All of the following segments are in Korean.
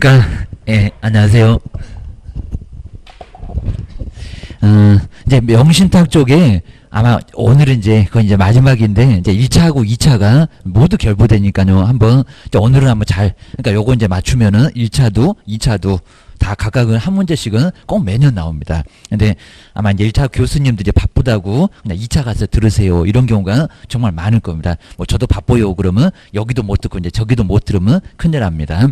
안녕하십니까. 예, 안녕하세요. 이제 명신탁 쪽에 아마 오늘은 이제 그건 이제 마지막인데 이제 1차하고 2차가 모두 결부되니까요. 한번 이제 오늘은 한번 그러니까 요거 이제 맞추면은 1차도 2차도 다 각각은 한 문제씩은 꼭 매년 나옵니다. 근데 아마 이제 1차 교수님들이 바쁘다고 그냥 2차 가서 들으세요. 이런 경우가 정말 많을 겁니다. 뭐 저도 바빠요. 그러면 여기도 못 듣고 이제 저기도 못 들으면 큰일 납니다.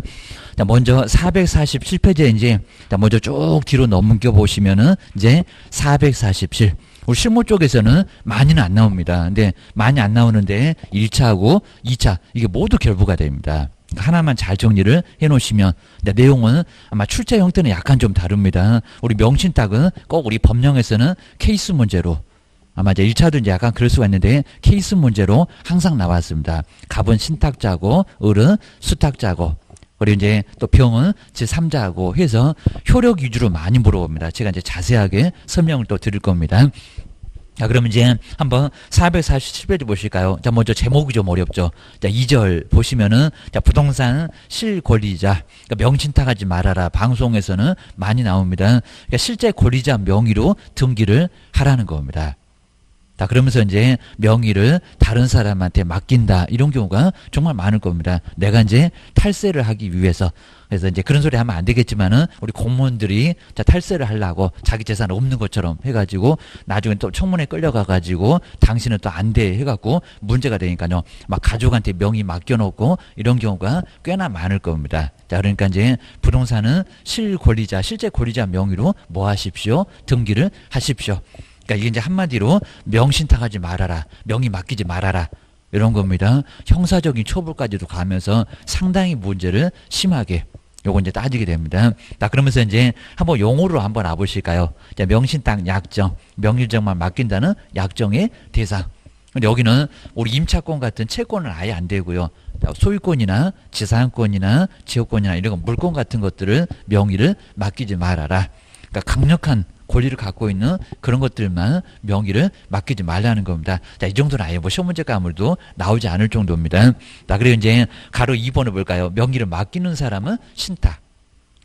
자, 먼저 447페이지에 이제 먼저 쭉 뒤로 넘겨 보시면은 이제 447 우리 실무 쪽에서는 많이는 안 나옵니다. 근데 많이 안 나오는데 1차하고 2차 이게 모두 결부가 됩니다. 하나만 잘 정리를 해 놓으시면 내용은 아마 출제 형태는 약간 좀 다릅니다. 우리 명신탁은 꼭 우리 법령에서는 케이스 문제로 아마 이제 1차도 이제 약간 그럴 수가 있는데 케이스 문제로 항상 나왔습니다. 갑은 신탁자고 을은 수탁자고 그리고 이제 또 병은 제3자하고 해서 효력 위주로 많이 물어봅니다. 제가 이제 자세하게 설명을 또 드릴 겁니다. 자, 그러면 이제 한번 447페이지 보실까요? 자, 먼저 제목이 좀 어렵죠. 자, 2절 보시면은, 자, 부동산 실권리자, 그러니까 명신탁하지 말아라. 방송에서는 많이 나옵니다. 그러니까 실제 권리자 명의로 등기를 하라는 겁니다. 자, 그러면서 이제 명의를 다른 사람한테 맡긴다. 이런 경우가 정말 많을 겁니다. 내가 이제 탈세를 하기 위해서. 그래서 이제 그런 소리 하면 안 되겠지만은 우리 공무원들이 자, 탈세를 하려고 자기 재산 없는 것처럼 해가지고 나중에 또 청문회 끌려가가지고 당신은 또 안 돼 해갖고 문제가 되니까요. 막 가족한테 명의 맡겨놓고 이런 경우가 꽤나 많을 겁니다. 자, 그러니까 이제 부동산은 실권리자, 실제 권리자 명의로 뭐 하십시오? 등기를 하십시오. 그러니까 이게 이제 한마디로 명신탁하지 말아라. 명의 맡기지 말아라. 이런 겁니다. 형사적인 처벌까지도 가면서 상당히 문제를 심하게 요거 이제 따지게 됩니다. 자, 그러면서 이제 한번 용어로 한번 와보실까요? 자, 명신탁 약정, 명의정만 맡긴다는 약정의 대상. 근데 여기는 우리 임차권 같은 채권은 아예 안 되고요. 소유권이나 지상권이나 지역권이나 이런 거 물권 같은 것들을 명의를 맡기지 말아라. 그러니까 강력한 권리를 갖고 있는 그런 것들만 명의를 맡기지 말라는 겁니다. 자, 이 정도는 아예 뭐 시험 문제 가물도 나오지 않을 정도입니다. 자, 그리고 이제 가로 2번을 볼까요? 명의를 맡기는 사람은 신탁.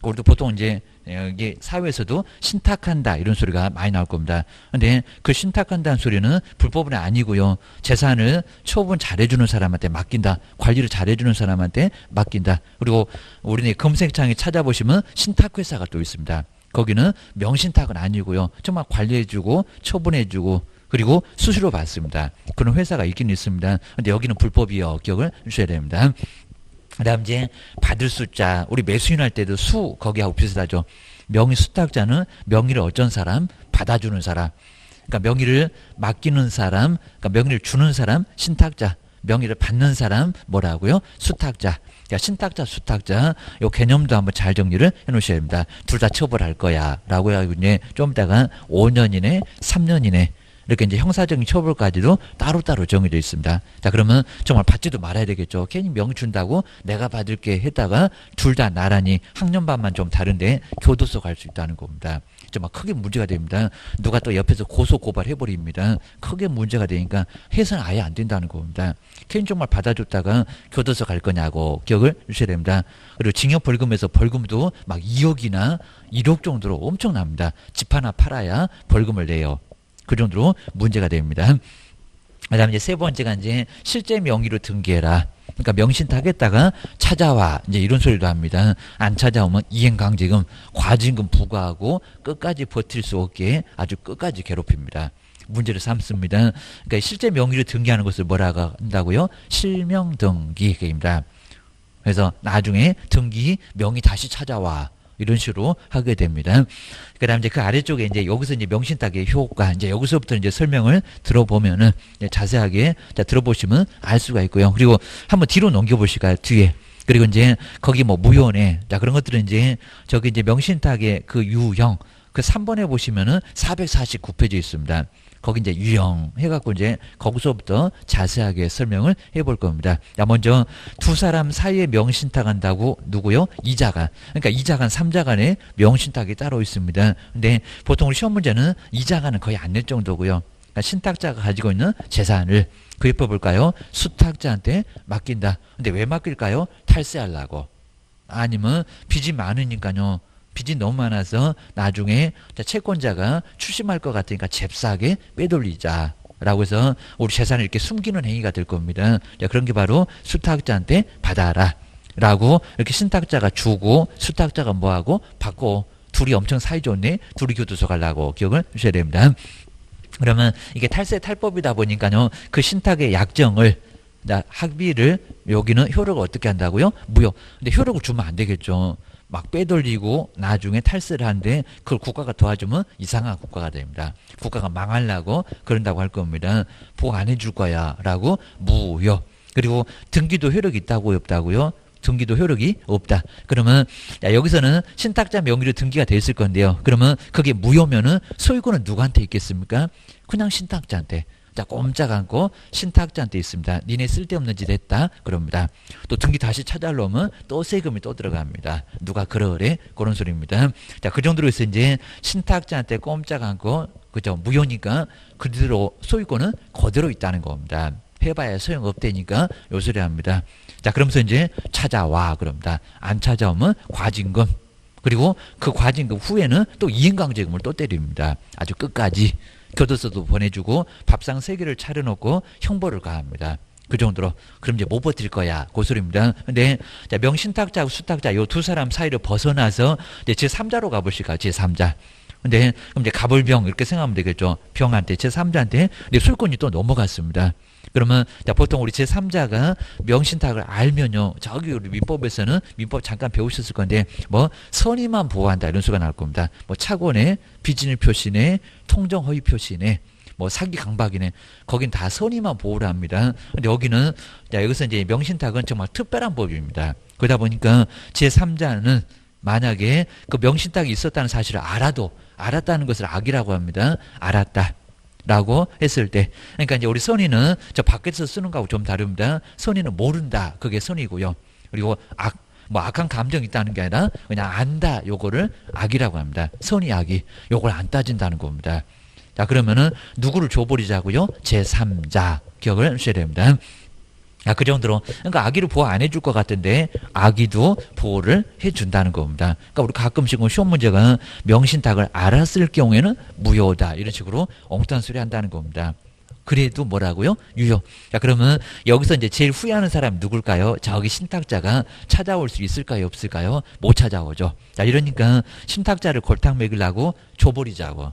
우리도 보통 이제 이게 사회에서도 신탁한다 이런 소리가 많이 나올 겁니다. 근데 그 신탁한다는 소리는 불법은 아니고요. 재산을 처분 잘해주는 사람한테 맡긴다. 관리를 잘해주는 사람한테 맡긴다. 그리고 우리 검색창에 찾아보시면 신탁회사가 또 있습니다. 거기는 명신탁은 아니고요. 정말 관리해주고 처분해주고 그리고 수수료 받습니다. 그런 회사가 있긴 있습니다. 근데 여기는 불법이요. 기억을 주셔야 됩니다. 그 다음 이제 받을 수자 우리 매수인할 때도 수 거기하고 비슷하죠. 명의 수탁자는 명의를 어쩐 사람 받아주는 사람 그러니까 명의를 맡기는 사람 그러니까 명의를 주는 사람 신탁자 명의를 받는 사람 뭐라고요? 수탁자. 그러니까 신탁자, 수탁자 요 개념도 한번 잘 정리를 해 놓으셔야 됩니다. 둘 다 처벌할 거야 라고 해가지고 이제 좀 이따가 5년 이내, 3년 이내 이렇게 이제 형사적인 처벌까지도 따로따로 정해져 있습니다. 자, 그러면 정말 받지도 말아야 되겠죠. 괜히 명의 준다고 내가 받을게 했다가 둘 다 나란히 학년반만 좀 다른데 교도소 갈 수 있다는 겁니다. 정말 크게 문제가 됩니다. 누가 또 옆에서 고소 고발해버립니다. 크게 문제가 되니까 해서는 아예 안 된다는 겁니다. 괜히 정말 받아줬다가 교도소 갈 거냐고 기억을 주셔야 됩니다. 그리고 징역 벌금에서 벌금도 막 2억이나 1억 정도로 엄청납니다. 집 하나 팔아야 벌금을 내요. 그 정도로 문제가 됩니다. 그 다음에 이제 세 번째가 이제 실제 명의로 등기해라. 그러니까 명신탁했다가 찾아와. 이제 이런 소리도 합니다. 안 찾아오면 이행강제금, 과징금 부과하고 끝까지 버틸 수 없게 아주 끝까지 괴롭힙니다. 문제를 삼습니다. 그러니까 실제 명의로 등기하는 것을 뭐라고 한다고요? 실명등기입니다. 그래서 나중에 등기 명의 다시 찾아와. 이런 식으로 하게 됩니다. 그 다음 이제 그 아래쪽에 이제 여기서 이제 명신탁의 효과, 이제 여기서부터 이제 설명을 들어보면은 자세하게 자, 들어보시면 알 수가 있고요. 그리고 한번 뒤로 넘겨보실까요? 뒤에. 그리고 이제 거기 뭐 무효네. 자, 그런 것들은 이제 저기 이제 명신탁의 그 유형, 그 3번에 보시면은 449페이지 있습니다. 거기 이제 유형 해갖고 이제 거기서부터 자세하게 설명을 해볼 겁니다. 자, 먼저 두 사람 사이에 명신탁한다고 누구요? 이자간. 그러니까 이자간, 삼자간에 명신탁이 따로 있습니다. 근데 보통 우리 시험 문제는 이자간은 거의 안 낼 정도고요. 그러니까 신탁자가 가지고 있는 재산을 그 옆에 볼까요? 수탁자한테 맡긴다. 근데 왜 맡길까요? 탈세하려고. 아니면 빚이 많으니까요. 빚이 너무 많아서 나중에 채권자가 추심할 것 같으니까 잽싸게 빼돌리자. 라고 해서 우리 재산을 이렇게 숨기는 행위가 될 겁니다. 자, 그런 게 바로 수탁자한테 받아라. 라고 이렇게 신탁자가 주고 수탁자가 뭐하고 받고 둘이 엄청 사이좋네. 둘이 교도소 가려고 기억을 주셔야 됩니다. 그러면 이게 탈세 탈법이다 보니까요. 그 신탁의 약정을 합의를 여기는 효력을 어떻게 한다고요? 무효. 근데 효력을 주면 안 되겠죠. 막 빼돌리고 나중에 탈세를 하는데 그걸 국가가 도와주면 이상한 국가가 됩니다. 국가가 망하려고 그런다고 할 겁니다. 보호 안 해줄 거야 라고 무효. 그리고 등기도 효력이 있다고요? 없다고요? 등기도 효력이 없다. 그러면 여기서는 신탁자 명의로 등기가 돼 있을 건데요. 그러면 그게 무효면은 소유권은 누구한테 있겠습니까? 그냥 신탁자한테. 자, 꼼짝 않고 신탁자한테 있습니다. 니네 쓸데없는 짓 했다. 그럽니다. 또 등기 다시 찾아오면 또 세금이 또 들어갑니다. 누가 그러래? 그런 소리입니다. 자, 그 정도로 해서 이제 신탁자한테 꼼짝 않고, 그죠? 무효니까 그대로 소유권은 그대로 있다는 겁니다. 해봐야 소용없다니까 요 소리 합니다. 자, 그러면서 이제 찾아와. 그럽니다. 안 찾아오면 과징금. 그리고 그 과징금 후에는 또 이행강제금을 또 때립니다. 아주 끝까지. 교도소도 보내주고 밥상 3개를 차려놓고 형벌을 가합니다. 그 정도로. 그럼 이제 못 버틸 거야. 그 소리입니다. 근데 자, 명신탁자하고 수탁자 요 두 사람 사이를 벗어나서 이제 제3자로 가보실까요? 제3자. 근데 그럼 이제 가불병 이렇게 생각하면 되겠죠. 병한테 제3자한테 근데 소유권이 또 넘어갔습니다. 그러면 자, 보통 우리 제3자가 명신탁을 알면요. 저기 우리 민법에서는 민법 잠깐 배우셨을 건데 뭐 선의만 보호한다 이런 수가 나올 겁니다. 뭐 착오네, 비진일 표시네, 통정 허위 표시네, 뭐 사기 강박이네. 거긴 다 선의만 보호를 합니다. 근데 여기는 자, 여기서 이제 명신탁은 정말 특별한 법입니다. 그러다 보니까 제3자는 만약에 그 명신탁이 있었다는 사실을 알았다는 것을 악이라고 합니다. 알았다. 라고 했을 때, 그러니까 이제 우리 선의는 저 밖에서 쓰는 거하고 좀 다릅니다. 선의는 모른다. 그게 선의고요. 그리고 뭐 악한 감정이 있다는 게 아니라 그냥 안다. 요거를 악이라고 합니다. 선의 악이. 요걸 안 따진다는 겁니다. 자, 그러면은 누구를 줘버리자고요? 제3자. 기억을 하셔야 됩니다. 그 정도로. 그러니까 아기를 보호 안 해줄 것 같은데 아기도 보호를 해준다는 겁니다. 그러니까 우리 가끔씩 시험 문제가 명신탁을 알았을 경우에는 무효다. 이런 식으로 엉뚱한 소리 한다는 겁니다. 그래도 뭐라고요? 유효. 자, 그러면 여기서 이제 제일 후회하는 사람이 누굴까요? 저기 신탁자가 찾아올 수 있을까요? 없을까요? 못 찾아오죠. 자, 이러니까 신탁자를 골탕 먹이려고 줘버리자고.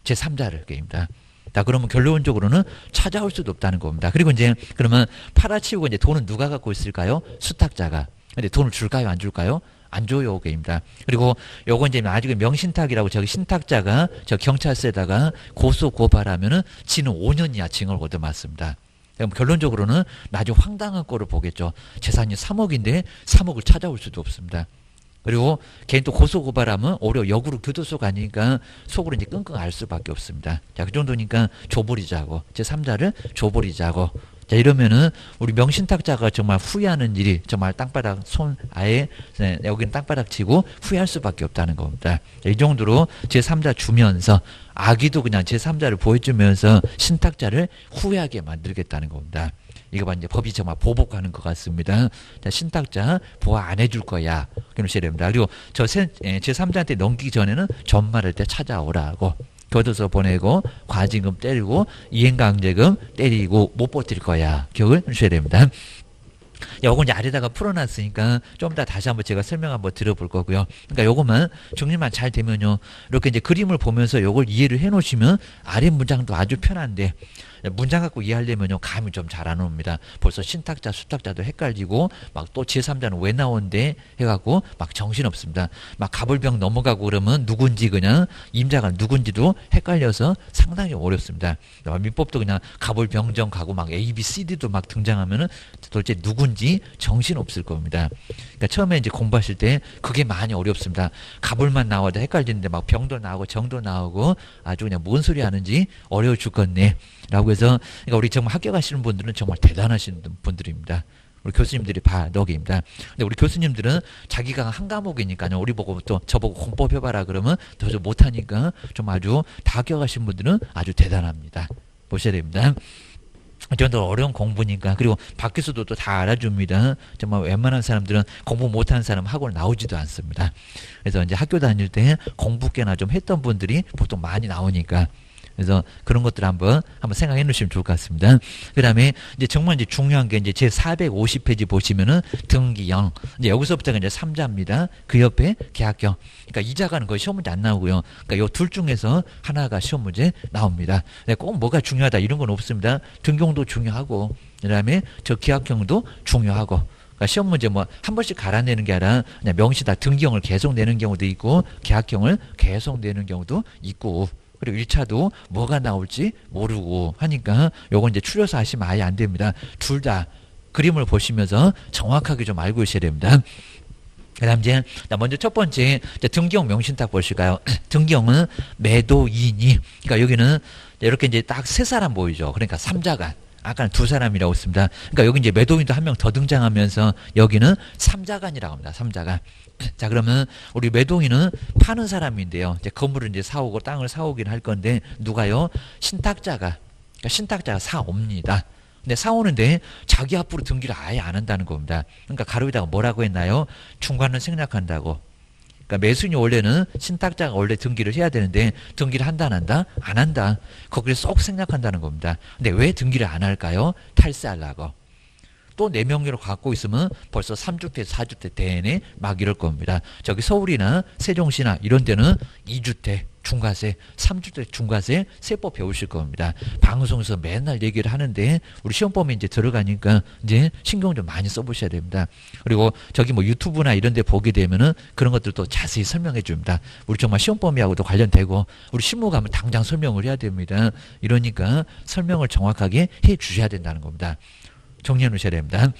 제3자를 게임다. 자, 그러면 결론적으로는 찾아올 수도 없다는 겁니다. 그리고 이제 그러면 팔아치우고 이제 돈은 누가 갖고 있을까요? 수탁자가. 근데 돈을 줄까요? 안 줄까요? 안 줘요. 게임다. 그리고 요거 이제 나중에 명신탁이라고 저기 신탁자가 저 경찰서에다가 고소 고발하면은 지는 5년 이하 징역을 얻어맞습니다. 그럼 결론적으로는 나중에 황당한 꼴을 보겠죠. 재산이 3억인데 3억을 찾아올 수도 없습니다. 그리고 개인 또 고소고발하면 오히려 역으로 교도소 가니까 속으로 이제 끙끙 앓을 수밖에 없습니다. 자, 그 정도니까 줘버리자고. 제3자를 줘버리자고. 자, 이러면은 우리 명신탁자가 정말 후회하는 일이 정말 땅바닥 아예 여기는 땅바닥 치고 후회할 수밖에 없다는 겁니다. 자, 이 정도로 제3자 주면서 아기도 그냥 제3자를 보여주면서 신탁자를 후회하게 만들겠다는 겁니다. 이거 봐, 이제 법이 정말 보복하는 것 같습니다. 자, 신탁자 보호 안 해줄 거야. 그러셔야 됩니다. 그리고 제3자한테 넘기기 전에는 전말할 때 찾아오라고. 교도소 보내고, 과징금 때리고, 이행강제금 때리고, 못 버틸 거야. 기억을 해주셔야 됩니다. 요건 이제 아래다가 풀어놨으니까 좀 이따 다시 한번 제가 설명 한번 들어볼 거고요. 그러니까 요거만 정리만 잘 되면요. 이렇게 이제 그림을 보면서 요걸 이해를 해 놓으시면 아래 문장도 아주 편한데 문장 갖고 이해하려면요. 감이 좀 잘 안 옵니다. 벌써 신탁자, 수탁자도 헷갈리고 막 또 제3자는 왜 나온대 해갖고 막 정신없습니다. 막 가불병 넘어가고 그러면 누군지 그냥 임자가 누군지도 헷갈려서 상당히 어렵습니다. 민법도 그냥 가불병정 가고 막 A, B, C, D도 막 등장하면은 도대체 누군지 정신없을 겁니다. 그러니까 처음에 이제 공부하실 때 그게 많이 어렵습니다. 가불만 나와도 헷갈리는데 막 병도 나오고 정도 나오고 아주 그냥 뭔 소리 하는지 어려워 죽겠네. 라고 해서 그러니까 우리 정말 합격하시는 분들은 정말 대단하신 분들입니다. 우리 교수님들이 덕입니다. 근데 우리 교수님들은 자기가 한 과목이니까요. 우리 보고 또 저보고 공법 해봐라 그러면 더 못하니까 좀 아주 다 합격하신 분들은 아주 대단합니다. 보셔야 됩니다. 저도 어려운 공부니까. 그리고 밖에서도 또 다 알아줍니다. 정말 웬만한 사람들은 공부 못하는 사람 학원 나오지도 않습니다. 그래서 이제 학교 다닐 때 공부 꽤나 좀 했던 분들이 보통 많이 나오니까. 그래서 그런 것들 한번 생각해 놓으시면 좋을 것 같습니다. 그 다음에 이제 정말 이제 중요한 게 이제 제 450페이지 보시면은 등기형. 이제 여기서부터가 이제 3자입니다. 그 옆에 계약형. 그러니까 이자가는 거의 시험 문제 안 나오고요. 그러니까 요 둘 중에서 하나가 시험 문제 나옵니다. 꼭 뭐가 중요하다 이런 건 없습니다. 등기형도 중요하고, 그 다음에 저 계약형도 중요하고. 그러니까 시험 문제 뭐 한 번씩 갈아내는 게 아니라 그냥 명시다 등기형을 계속 내는 경우도 있고, 계약형을 계속 내는 경우도 있고. 그리고 1차도 뭐가 나올지 모르고 하니까 요건 이제 추려서 하시면 아예 안 됩니다. 둘 다 그림을 보시면서 정확하게 좀 알고 있어야 됩니다. 그 다음 이제 먼저 첫 번째 등기형 명신탁 보실까요? 등기형은 매도인이, 그러니까 여기는 이렇게 이제 딱 세 사람 보이죠. 그러니까 3자간. 아까는 두 사람이라고 했습니다. 그러니까 여기 이제 매도인도 한 명 더 등장하면서 여기는 3자간이라고 합니다. 3자간. 자, 그러면 우리 매도인은 파는 사람인데요. 이제 건물을 이제 사오고 땅을 사오긴 할 건데, 누가요? 신탁자가, 그러니까 신탁자가 사옵니다. 근데 사오는데 자기 앞으로 등기를 아예 안 한다는 겁니다. 그러니까 가로에다가 뭐라고 했나요? 중간은 생략한다고. 그러니까 매수인이 원래는 신탁자가 원래 등기를 해야 되는데 등기를 한다 안 한다? 안 한다. 거기를 쏙 생략한다는 겁니다. 근데 왜 등기를 안 할까요? 탈세하려고. 또 내 명의로 갖고 있으면 벌써 3주택, 4주택 대내 막 이럴 겁니다. 저기 서울이나 세종시나 이런 데는 2주택 중과세, 3주택 중과세 세법 배우실 겁니다. 방송에서 맨날 얘기를 하는데 우리 시험범위 이제 들어가니까 이제 신경 좀 많이 써보셔야 됩니다. 그리고 저기 뭐 유튜브나 이런 데 보게 되면은 그런 것들도 자세히 설명해 줍니다. 우리 정말 시험범위하고도 관련되고 우리 실무 가면 당장 설명을 해야 됩니다. 이러니까 설명을 정확하게 해 주셔야 된다는 겁니다. 정리해 놓으셔야 됩니다.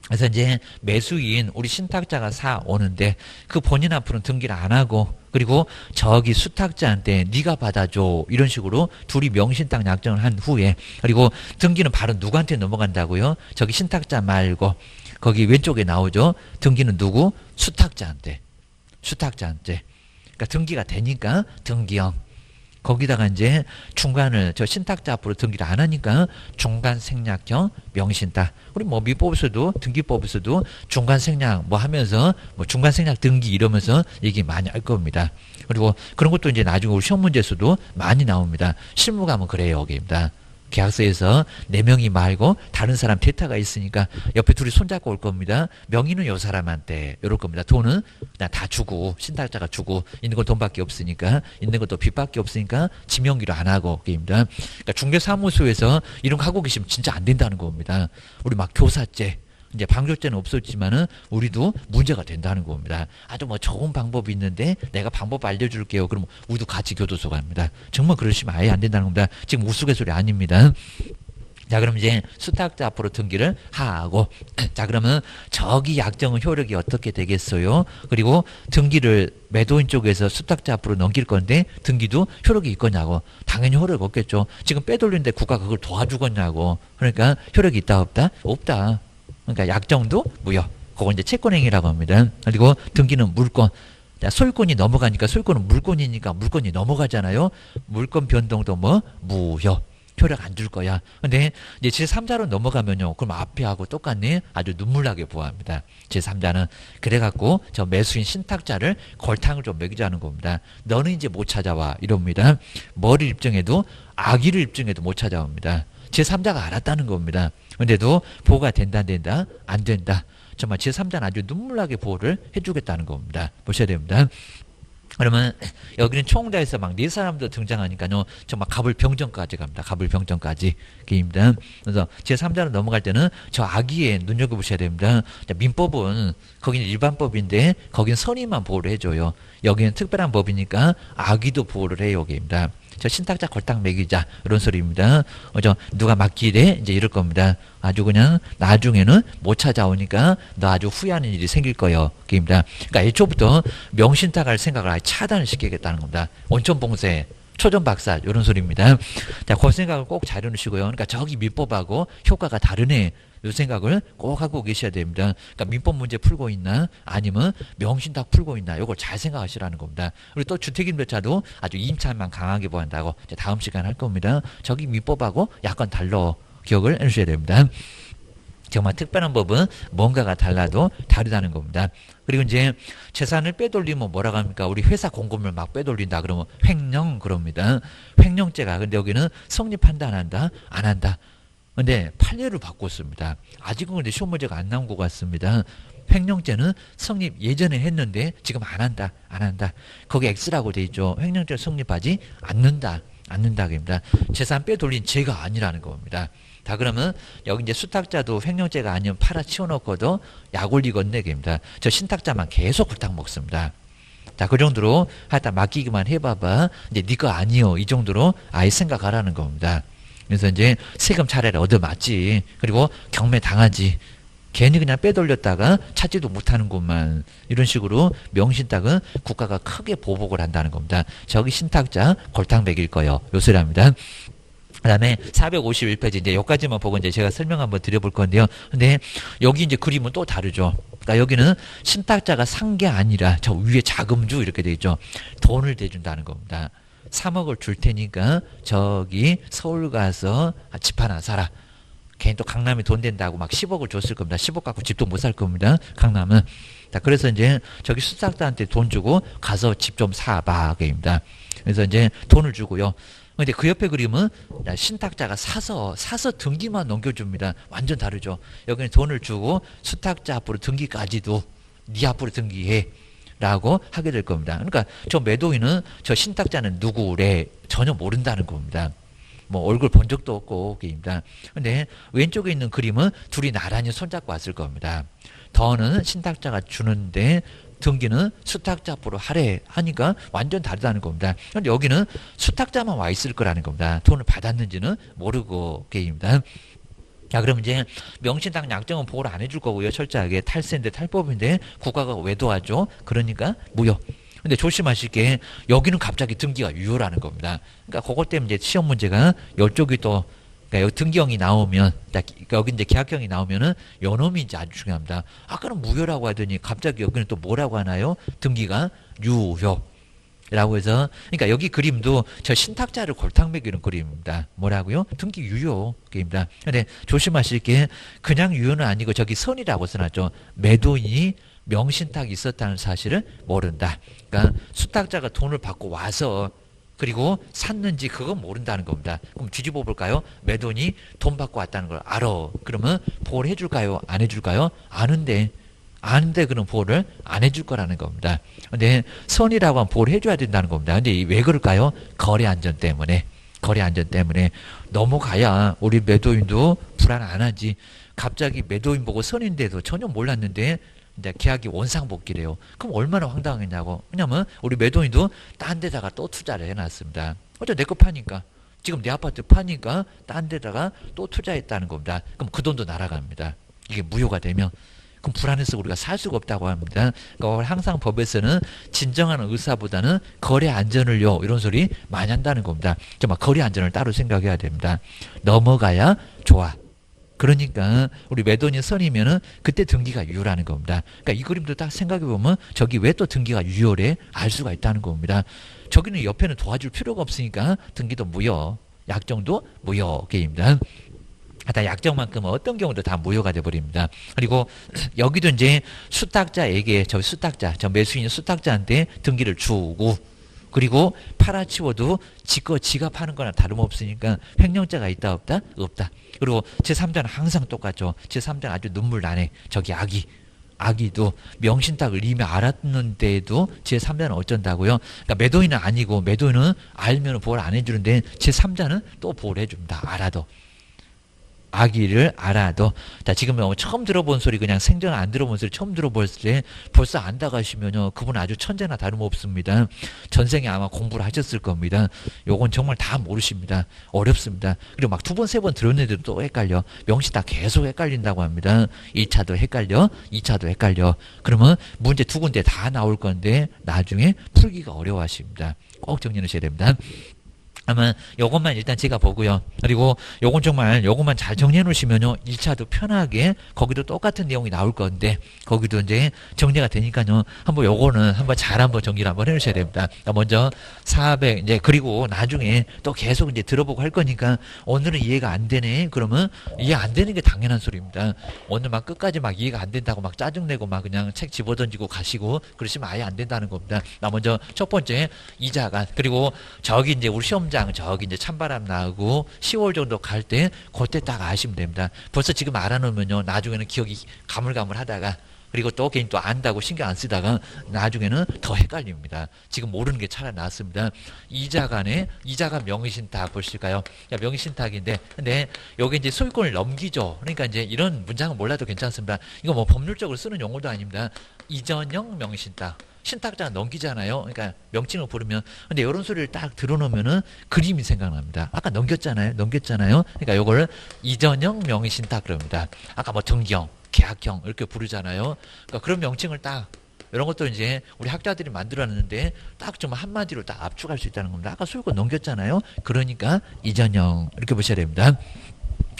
그래서 이제 매수인 우리 신탁자가 사오는데 그 본인 앞으로는 등기를 안 하고, 그리고 저기 수탁자한테 네가 받아줘 이런 식으로 둘이 명신탁 약정을 한 후에, 그리고 등기는 바로 누구한테 넘어간다고요? 저기 신탁자 말고 거기 왼쪽에 나오죠. 등기는 누구? 수탁자한테. 수탁자한테. 그러니까 등기가 되니까 등기형. 거기다가 이제 중간을 저 신탁자 앞으로 등기를 안 하니까 중간 생략형 명신탁. 우리 뭐 민법에서도 등기법에서도 중간 생략 뭐 하면서 뭐 중간 생략 등기 이러면서 얘기 많이 할 겁니다. 그리고 그런 것도 이제 나중에 우리 시험 문제에서도 많이 나옵니다. 실무 가면 그래요, 여기입니다. 계약서에서 내 명의 말고 다른 사람 대타가 있으니까 옆에 둘이 손잡고 올 겁니다. 명의는 요 사람한테 이럴 겁니다. 돈은 그냥 다 주고 신탁자가 주고, 있는 건 돈밖에 없으니까, 있는 것도 빚밖에 없으니까 지명기로 안 하고 게임입니다. 그러니까 중개사무소에서 이런 거 하고 계시면 진짜 안 된다는 겁니다. 우리 막 교사죄, 이제 방조죄는 없었지만은 우리도 문제가 된다는 겁니다. 아주 뭐 좋은 방법이 있는데 내가 방법 알려줄게요. 그럼 우리도 같이 교도소 갑니다. 정말 그러시면 아예 안 된다는 겁니다. 지금 우스갯소리 아닙니다. 자, 그럼 이제 수탁자 앞으로 등기를 하고, 자, 그러면 저기 약정은 효력이 어떻게 되겠어요? 그리고 등기를 매도인 쪽에서 수탁자 앞으로 넘길 건데 등기도 효력이 있겠냐고. 당연히 효력이 없겠죠. 지금 빼돌리는데 국가가 그걸 도와주겠냐고. 그러니까 효력이 있다 없다? 없다. 그러니까 약정도 무효. 그건 이제 채권행위라고 합니다. 그리고 등기는 물권. 소유권이 넘어가니까, 소유권은 물권이니까 물권이 넘어가잖아요. 물권 변동도 뭐 무효. 효력 안 줄 거야. 근데 이제 제3자로 넘어가면요, 그럼 앞에 하고 똑같네. 아주 눈물나게 보호합니다. 제3자는 그래갖고 저 매수인 신탁자를 골탕을 좀 먹이자는 겁니다. 너는 이제 못 찾아와 이럽니다. 뭐를 입증해도, 악의를 입증해도 못 찾아옵니다. 제3자가 알았다는 겁니다. 근데도 보호가 된다 안 된다? 안 된다. 정말 제3자는 아주 눈물나게 보호를 해주겠다는 겁니다. 보셔야 됩니다. 그러면 여기는 총다에서 막 네 사람도 등장하니까요, 정말 갑을병정까지 갑니다. 갑을병정까지 게임입니다. 그래서 제3자로 넘어갈 때는 저 악의에 눈여겨보셔야 됩니다. 민법은 거기는 일반법인데 거기는 선의만 보호를 해줘요. 여기는 특별한 법이니까 악의도 보호를 해요, 게임입니다. 저 신탁자 골탕 먹이자 이런 소리입니다. 누가 맡기래 이제 이럴 겁니다. 아주 그냥 나중에는 못 찾아오니까 너 아주 후회하는 일이 생길 거예요. 게임입니다. 그러니까 애초부터 명신탁할 생각을 아예 차단을 시키겠다는 겁니다. 온천봉쇄, 초전박살 이런 소리입니다. 자, 그 생각을 꼭 잘 해놓으시고요. 그러니까 저기 민법하고 효과가 다르네. 이 생각을 꼭 하고 계셔야 됩니다. 그러니까 민법 문제 풀고 있나 아니면 명신탁 풀고 있나 이걸 잘 생각하시라는 겁니다. 그리고 또 주택임대차도 아주 임차만 강하게 보한다고 이제 다음 시간 할 겁니다. 저기 민법하고 약간 달라. 기억을 해주셔야 됩니다. 정말 특별한 법은 뭔가가 달라도 다르다는 겁니다. 그리고 이제 재산을 빼돌리면 뭐라고 합니까? 우리 회사 공금을 막 빼돌린다 그러면 횡령 그럽니다. 횡령죄가. 근데 여기는 성립한다 안 한다? 안 한다. 근데 판례를 바꿨습니다. 아직은 근데 시험 문제가 안 나온 것 같습니다. 횡령죄는 성립 예전에 했는데 지금 안 한다. 안 한다. 거기 X라고 돼 있죠. 횡령죄 성립하지 않는다. 않는다입니다. 재산 빼돌린 죄가 아니라는 겁니다. 자, 그러면 여기 이제 수탁자도 횡령죄가 아니면 팔아 치워놓고도 약 올리겠네 입니다. 저 신탁자만 계속 굴탕 먹습니다. 자, 그 정도로 하여튼 맡기기만 해봐봐. 이제 네 거 아니요. 이 정도로 아예 생각하라는 겁니다. 그래서 이제 세금 차례를 얻어맞지. 그리고 경매 당하지. 괜히 그냥 빼돌렸다가 찾지도 못하는것만 이런 식으로 명신탁은 국가가 크게 보복을 한다는 겁니다. 저기 신탁자 골탕 먹일 거요. 요 소리랍니다. 그 다음에 451페이지 이제 여기까지만 보고 이제 제가 설명 한번 드려볼 건데요. 근데 여기 이제 그림은 또 다르죠. 그러니까 여기는 신탁자가 산 게 아니라 저 위에 자금주 이렇게 돼 있죠. 돈을 대준다는 겁니다. 3억을 줄 테니까 저기 서울 가서 집 하나 사라. 괜히 또 강남에 돈 된다고 막 10억을 줬을 겁니다. 10억 갖고 집도 못 살 겁니다. 강남은. 자, 그래서 이제 저기 수탁자한테 돈 주고 가서 집 좀 사봐. 입니다. 그래서 이제 돈을 주고요. 근데 그 옆에 그림은 신탁자가 사서 등기만 넘겨줍니다. 완전 다르죠. 여기는 돈을 주고 수탁자 앞으로 등기까지도 네 앞으로 등기해 라고 하게 될 겁니다. 그러니까 저 매도인은 저 신탁자는 누구래 전혀 모른다는 겁니다. 뭐 얼굴 본 적도 없고 게입니다. 근데 왼쪽에 있는 그림은 둘이 나란히 손잡고 왔을 겁니다. 더는 신탁자가 주는데 등기는 수탁자 앞으로 하래 하니까 완전 다르다는 겁니다. 그런데 여기는 수탁자만 와 있을 거라는 겁니다. 돈을 받았는지는 모르고 게임입니다. 자, 그럼 이제 명신탁 약정은 보호를 안 해줄 거고요. 철저하게 탈세인데 탈법인데 국가가 왜 도와줘? 그러니까 무효. 근데 조심하실 게 여기는 갑자기 등기가 유효라는 겁니다. 그러니까 그것 때문에 이제 시험 문제가 이쪽이 또 그러니까 여기 등기형이 나오면 여기 이제 계약형이 나오면은 요놈이 이제 아주 중요합니다. 아까는 무효라고 하더니 갑자기 여기는 또 뭐라고 하나요? 등기가 유효라고 해서 그러니까 여기 그림도 저 신탁자를 골탕 먹이는 그림입니다. 뭐라고요? 등기 유효입니다. 근데 조심하실 게 그냥 유효는 아니고 저기 선이라고 써놨죠. 매도인이 명신탁이 있었다는 사실을 모른다. 그러니까 수탁자가 돈을 받고 와서 그리고 샀는지 그건 모른다는 겁니다. 그럼 뒤집어 볼까요? 매도인이 돈 받고 왔다는 걸 알아. 그러면 보호를 해줄까요? 안 해줄까요? 아는데 그럼 보호를 안 해줄 거라는 겁니다. 근데 선이라고 하면 보호를 해줘야 된다는 겁니다. 근데 왜 그럴까요? 거래 안전 때문에. 거래 안전 때문에 넘어가야 우리 매도인도 불안 안 하지. 갑자기 매도인 보고 선인데도 전혀 몰랐는데 이제 계약이 원상복귀래요. 그럼 얼마나 황당하겠냐고. 왜냐면 우리 매도인도 딴 데다가 또 투자를 해놨습니다. 어차피 내 거 파니까. 지금 내 아파트 파니까 딴 데다가 또 투자했다는 겁니다. 그럼 그 돈도 날아갑니다. 이게 무효가 되면. 그럼 불안해서 우리가 살 수가 없다고 합니다. 그러니까 항상 법에서는 진정한 의사보다는 거래 안전을요. 이런 소리 많이 한다는 겁니다. 정말 거래 안전을 따로 생각해야 됩니다. 넘어가야 좋아. 그러니까 우리 매도인이 선이면은 그때 등기가 유효라는 겁니다. 그러니까 이 그림도 딱 생각해 보면 저기 왜 또 등기가 유효래 알 수가 있다는 겁니다. 저기는 옆에는 도와줄 필요가 없으니까 등기도 무효, 약정도 무효입니다. 하여튼 약정만큼은 어떤 경우도 다 무효가 돼버립니다. 그리고 여기도 이제 수탁자에게 저 매수인 수탁자한테 등기를 주고 그리고 팔아치워도 지거 지가 파는 거나 다름없으니까 횡령죄가 있다 없다? 없다. 그리고 제3자는 항상 똑같죠. 제3자는 아주 눈물 나네. 저기 아기도 명신탁을 이미 알았는데도 제3자는 어쩐다고요? 그러니까 매도인은 아니고 매도인은 알면 보호를 안 해주는데 제3자는 또 보호를 해줍니다. 알아도. 아기를 알아도. 자, 지금 처음 들어본 소리 그냥 생전 안 들어본 소리 처음 들어봤을 때 벌써 안다 가시면요 그분 아주 천재나 다름없습니다. 전생에 아마 공부를 하셨을 겁니다. 요건 정말 다 모르십니다. 어렵습니다. 그리고 막 두 번 세 번 들었는데도 또 헷갈려. 명시다 계속 헷갈린다고 합니다. 1차도 헷갈려 2차도 헷갈려. 그러면 문제 두 군데 다 나올 건데 나중에 풀기가 어려워하십니다. 꼭 정리하셔야 됩니다. 아마 요것만 일단 제가 보고요. 그리고 요건 정말 요것만 잘 정리해 놓으시면요. 1차도 편하게 거기도 똑같은 내용이 나올 건데 거기도 이제 정리가 되니까요. 한번 요거는 한번 잘 한번 정리를 한번 해 놓으셔야 됩니다. 먼저 400 이제 그리고 나중에 또 계속 이제 들어보고 할 거니까 오늘은 이해가 안 되네. 그러면 이해 안 되는 게 당연한 소리입니다. 오늘 막 끝까지 막 이해가 안 된다고 막 짜증내고 막 그냥 책 집어던지고 가시고 그러시면 아예 안 된다는 겁니다. 먼저 첫 번째 이자가 그리고 저기 이제 우리 시험장 저기 이제 찬바람 나고 10월 정도 갈 때 그때 딱 아시면 됩니다. 벌써 지금 알아놓으면요 나중에는 기억이 가물가물하다가 그리고 또 괜히 또 안다고 신경 안 쓰다가 나중에는 더 헷갈립니다. 지금 모르는 게 차라리 낫습니다. 이자간에 이자가 명의신탁 보실까요? 명의신탁인데 근데 여기 이제 소유권을 넘기죠. 그러니까 이제 이런 문장은 몰라도 괜찮습니다. 이거 뭐 법률적으로 쓰는 용어도 아닙니다. 이전형 명의신탁. 신탁자가 넘기잖아요. 그러니까 명칭을 부르면 근데 이런 소리를 딱 들어놓으면은 그림이 생각납니다. 아까 넘겼잖아요. 그러니까 요걸 이전형 명의신탁 그럽니다. 아까 뭐 등기형, 계약형 이렇게 부르잖아요. 그러니까 그런 명칭을 딱 이런 것도 이제 우리 학자들이 만들어놨는데 딱 좀 한마디로 딱 압축할 수 있다는 겁니다. 아까 소유권 넘겼잖아요. 그러니까 이전형 이렇게 보셔야 됩니다.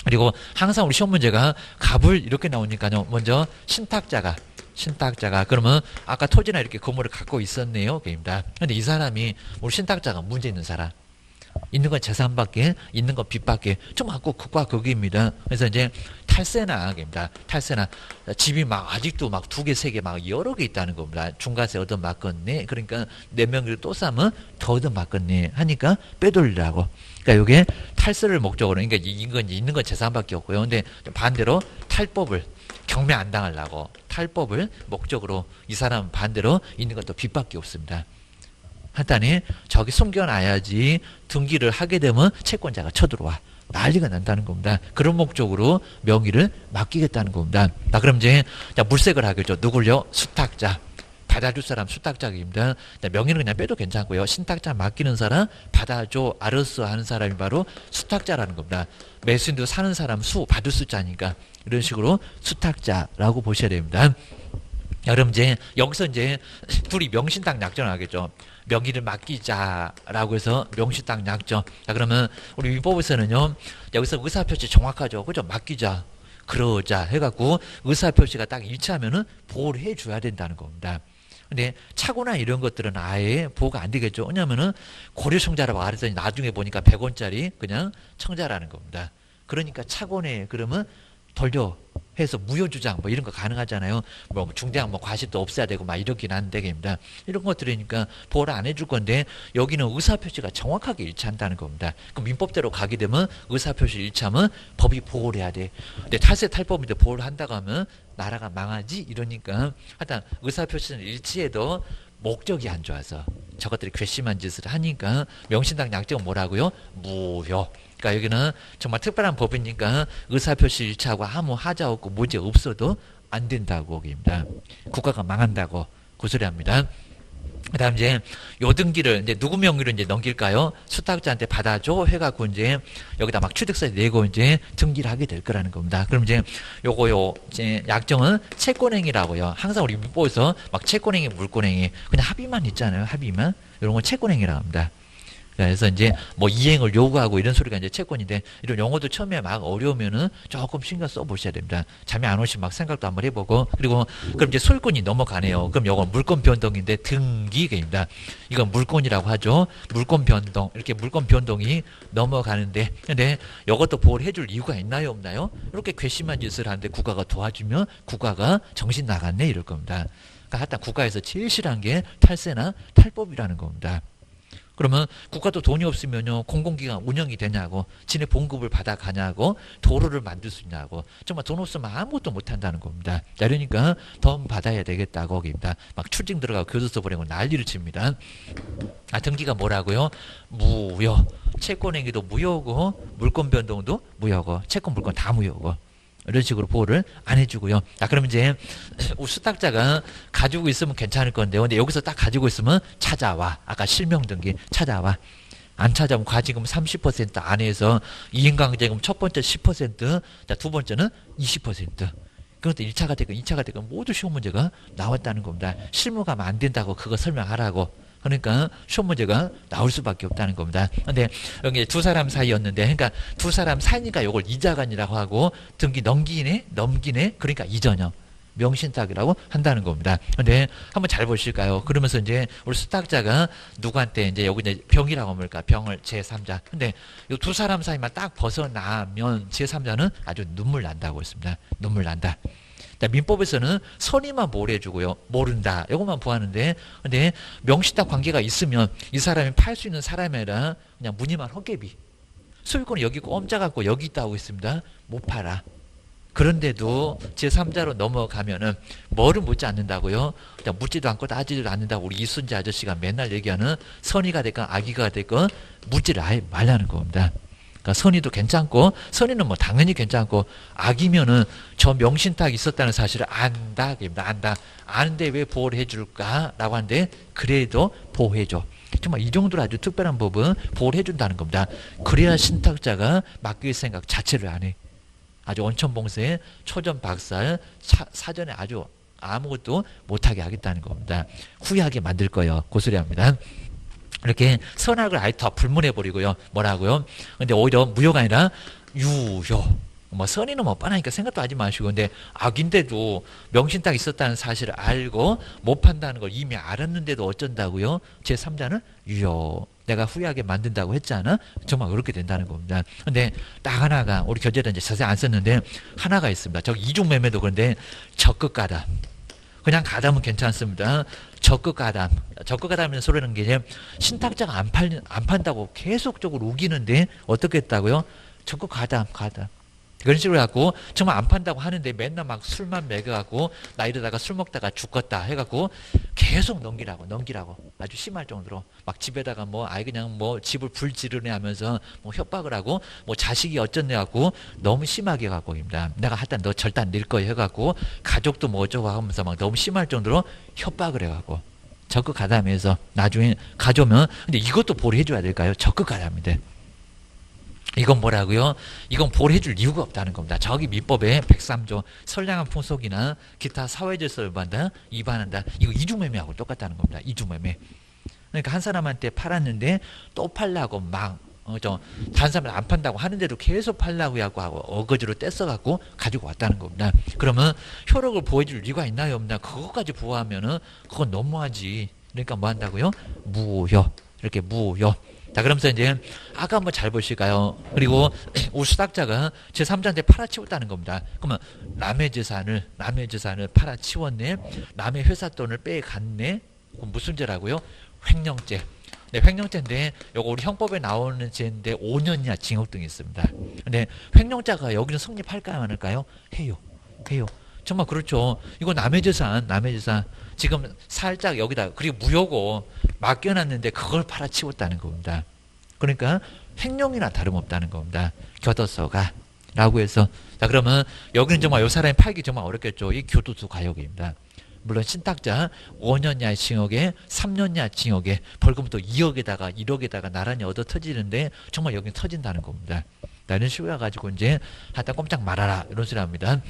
그리고 항상 우리 시험 문제가 갑을 이렇게 나오니까요. 먼저 신탁자가 그러면 아까 토지나 이렇게 건물을 갖고 있었네요. 그입니다. 근데 이 사람이 우리 신탁자가 문제 있는 사람. 있는 건 재산밖에, 있는 건 빚밖에 좀 갖고 극과 극입니다. 그래서 이제 탈세나 탈세나 집이 막 아직도 막 2개, 3개 막 여러 개 있다는 겁니다. 중과세 얻어맞겠네. 그러니까 4명을 또 싸면 더 얻어맞겠네. 하니까 빼돌리라고. 그러니까 이게 탈세를 목적으로, 그러니까 있는 건 재산밖에 없고요. 근데 반대로 탈법을 경매 안 당하려고 탈법을 목적으로 이 사람 반대로 있는 것도 빚밖에 없습니다. 하다니 저기 숨겨놔야지 등기를 하게 되면 채권자가 쳐들어와 난리가 난다는 겁니다. 그런 목적으로 명의를 맡기겠다는 겁니다. 그럼 이제 물색을 하겠죠. 누굴요? 수탁자. 받아줄 사람 수탁자입니다. 명의는 그냥 빼도 괜찮고요. 신탁자 맡기는 사람 받아줘 알았어 하는 사람이 바로 수탁자라는 겁니다. 매수인도 사는 사람 수 받을 수자니까 이런 식으로 수탁자라고 보셔야 됩니다. 그럼 이제 여기서 이제 둘이 명신탁 약정을 하겠죠. 명의를 맡기자라고 해서 명신탁 약정. 그러면 우리 위법에서는요. 여기서 의사표시 정확하죠. 그죠? 맡기자. 그러자 해갖고 의사표시가 딱 일치하면은 보호를 해줘야 된다는 겁니다. 근데 차고나 이런 것들은 아예 보호가 안 되겠죠. 왜냐면은 고려청자라고 말했더니 나중에 보니까 100원짜리 그냥 청자라는 겁니다. 그러니까 차고네 그러면 돌려 해서 무효주장 뭐 이런 거 가능하잖아요. 뭐 중대한 뭐 과실도 없애야 되고 막 이렇긴 한데 입니다. 이런 것들이니까 보호를 안 해줄 건데 여기는 의사표시가 정확하게 일치한다는 겁니다. 그럼 민법대로 가게 되면 의사표시 일치하면 법이 보호를 해야 돼. 근데 탈세 탈법인데 보호를 한다고 하면 나라가 망하지 이러니까 하여튼 의사표시는 일치해도 목적이 안 좋아서 저것들이 괘씸한 짓을 하니까 명신당 약정은 뭐라고요? 무효. 그러니까 여기는 정말 특별한 법이니까 의사표시 일치하고 아무 하자 없고 문제 없어도 안 된다고 여기입니다. 국가가 망한다고 그 소리 합니다. 그 다음 이제 요 등기를 이제 누구 명의로 이제 넘길까요? 수탁자한테 받아줘 해갖고 이제 여기다 막 취득세 내고 이제 등기를 하게 될 거라는 겁니다. 그럼 이제 요거 이제 약정은 채권행위라고요. 항상 우리 민법에서 막 채권행위, 물권행위 그냥 합의만 있잖아요. 합의만 이런 건 채권행위라고 합니다. 그래서 이제 뭐 이행을 요구하고 이런 소리가 이제 채권인데 이런 용어도 처음에 막 어려우면은 조금 신경 써 보셔야 됩니다. 잠이 안 오시면 막 생각도 한번 해보고 그리고 그럼 이제 소유권이 넘어가네요. 그럼 요건 물권 변동인데 등기입니다. 이건 물권이라고 하죠. 물권 변동 이렇게 물권 변동이 넘어가는데 근데 요것도 보호를 해줄 이유가 있나요 없나요? 이렇게 괘씸한 짓을 하는데 국가가 도와주면 국가가 정신 나갔네 이럴 겁니다. 그러니까 하여튼 국가에서 제일 싫어한 게 탈세나 탈법이라는 겁니다. 그러면 국가도 돈이 없으면요 공공기관 운영이 되냐고 지네 봉급을 받아가냐고 도로를 만들 수 있냐고 정말 돈 없으면 아무것도 못한다는 겁니다. 그러니까 돈 받아야 되겠다고 거기입니다. 막 출징 들어가고 교도소 보내고 난리를 칩니다. 등기가 뭐라고요? 무효. 채권행위도 무효고 물권 변동도 무효고 채권 물권 다 무효고 이런 식으로 보호를 안 해주고요. 그럼 이제 수탁자가 가지고 있으면 괜찮을 건데요. 근데 여기서 딱 가지고 있으면 찾아와. 아까 실명등기 찾아와. 안 찾아오면 과징금 30% 안에서 이행강제금 첫 번째 10%, 자, 두 번째는 20%. 그것도 1차가 되건 2차가 되건 모두 시험 문제가 나왔다는 겁니다. 실무가면 안 된다고 그거 설명하라고. 그러니까 시험 문제가 나올 수밖에 없다는 겁니다. 근데 여기 두 사람 사이였는데, 그러니까 두 사람 사이니까 이걸 이자간이라고 하고 등기 넘기네, 그러니까 이전형 명신탁이라고 한다는 겁니다. 근데 한번 잘 보실까요? 그러면서 이제 우리 수탁자가 누구한테 이제 여기 이제 병이라고 합니까? 병을 제3자. 근데 이 두 사람 사이만 딱 벗어나면 제3자는 아주 눈물 난다고 했습니다. 눈물 난다. 민법에서는 선의만 뭘 해주고요. 모른다. 이것만 보았는데, 근데 명시탁 관계가 있으면 이 사람이 팔 수 있는 사람이 아니라 그냥 무늬만 헛개비. 소유권은 여기 있고 엄자갖고 여기 있다고 했습니다. 못 팔아. 그런데도 제3자로 넘어가면은 뭐를 묻지 않는다고요? 그냥 묻지도 않고 따지지도 않는다고 우리 이순재 아저씨가 맨날 얘기하는 선의가 됐건 악의가 됐건 묻지를 아예 말라는 겁니다. 그러니까 선의도 괜찮고, 선의는 뭐 당연히 괜찮고, 악이면은 저 명신탁이 있었다는 사실을 안다. 안다. 아는데 왜 보호를 해줄까? 라고 하는데, 그래도 보호해줘. 정말 이 정도로 아주 특별한 법은 보호를 해준다는 겁니다. 그래야 신탁자가 맡길 생각 자체를 안 해. 아주 원천봉쇄, 초전박살, 사전에 아주 아무것도 못하게 하겠다는 겁니다. 후회하게 만들 거예요. 고소리합니다. 이렇게 선악을 아예 다 불문해버리고요. 뭐라고요? 근데 오히려 무효가 아니라 유효. 뭐 선의는 뭐 뻔하니까 생각도 하지 마시고, 근데 악인데도 명신탁이 있었다는 사실을 알고 못 판다는 걸 이미 알았는데도 어쩐다고요? 제3자는 유효. 내가 후회하게 만든다고 했잖아. 정말 그렇게 된다는 겁니다. 근데 딱 하나가, 우리 교재를 이제 자세히 안 썼는데 하나가 있습니다. 저기 이중매매도 그런데 적극 가담. 그냥 가담은 괜찮습니다. 적극 가담. 적극 가담이라는 소리는 게 신탁자가 안 판다고 계속적으로 우기는데 어떻게 했다고요? 적극 가담. 그런 식으로 해갖고 정말 안 판다고 하는데 맨날 막 술만 먹여갖고 나 이러다가 술 먹다가 죽겠다 해갖고 계속 넘기라고 아주 심할 정도로 막 집에다가 뭐 아예 그냥 뭐 집을 불 지르네 하면서 뭐 협박을 하고 뭐 자식이 어쩌네 해갖고 너무 심하게 해갖고 입니다. 내가 하여튼 너 절대 안 낼 거야 해갖고 가족도 뭐 어쩌고 하면서 막 너무 심할 정도로 협박을 해갖고 적극 가담해서 나중에 가져오면, 근데 이것도 보호해줘야 될까요? 적극 가담인데. 이건 뭐라고요? 이건 보호해줄 이유가 없다는 겁니다. 저기 민법에 103조 선량한 풍속이나 기타 사회질서를 위반한다. 이거 이중매매하고 똑같다는 겁니다. 이중매매. 그러니까 한 사람한테 팔았는데 또 팔라고 막 다른 사람을 안 판다고 하는데도 계속 팔라고 하고 어거지로 떼써갖고 가지고 왔다는 겁니다. 그러면 효력을 보호해줄 이유가 있나요? 없나? 그것까지 보호하면은 그건 너무하지. 그러니까 뭐 한다고요? 무효. 이렇게 무효. 자, 그러면서 이제 아까 한번 잘 보실까요? 그리고 우리 수탁자가 제3자한테 팔아치웠다는 겁니다. 그러면 남의 재산을 팔아치웠네. 남의 회사 돈을 빼갔네. 그럼 무슨 죄라고요? 횡령죄. 네, 횡령죄인데 요거 우리 형법에 나오는 죄인데 5년 이하 징역 등이 있습니다. 근데 횡령죄가 여기는 성립할까요, 안 할까요? 해요. 정말 그렇죠. 이거 남의 재산. 지금 살짝 여기다, 그리고 무효고 맡겨놨는데 그걸 팔아치웠다는 겁니다. 그러니까 횡령이나 다름없다는 겁니다. 교도소가 라고 해서. 자, 그러면 여기는 정말 이 사람이 팔기 정말 어렵겠죠. 이 교도소 가역입니다. 물론 신탁자 5년 이하의 징역에 3년 이하 징역에 벌금도 2억에다가 1억에다가 나란히 얻어 터지는데 정말 여기는 터진다는 겁니다. 이런 식으로 해가지고 이제 하여튼 꼼짝 말아라 이런 소리 합니다.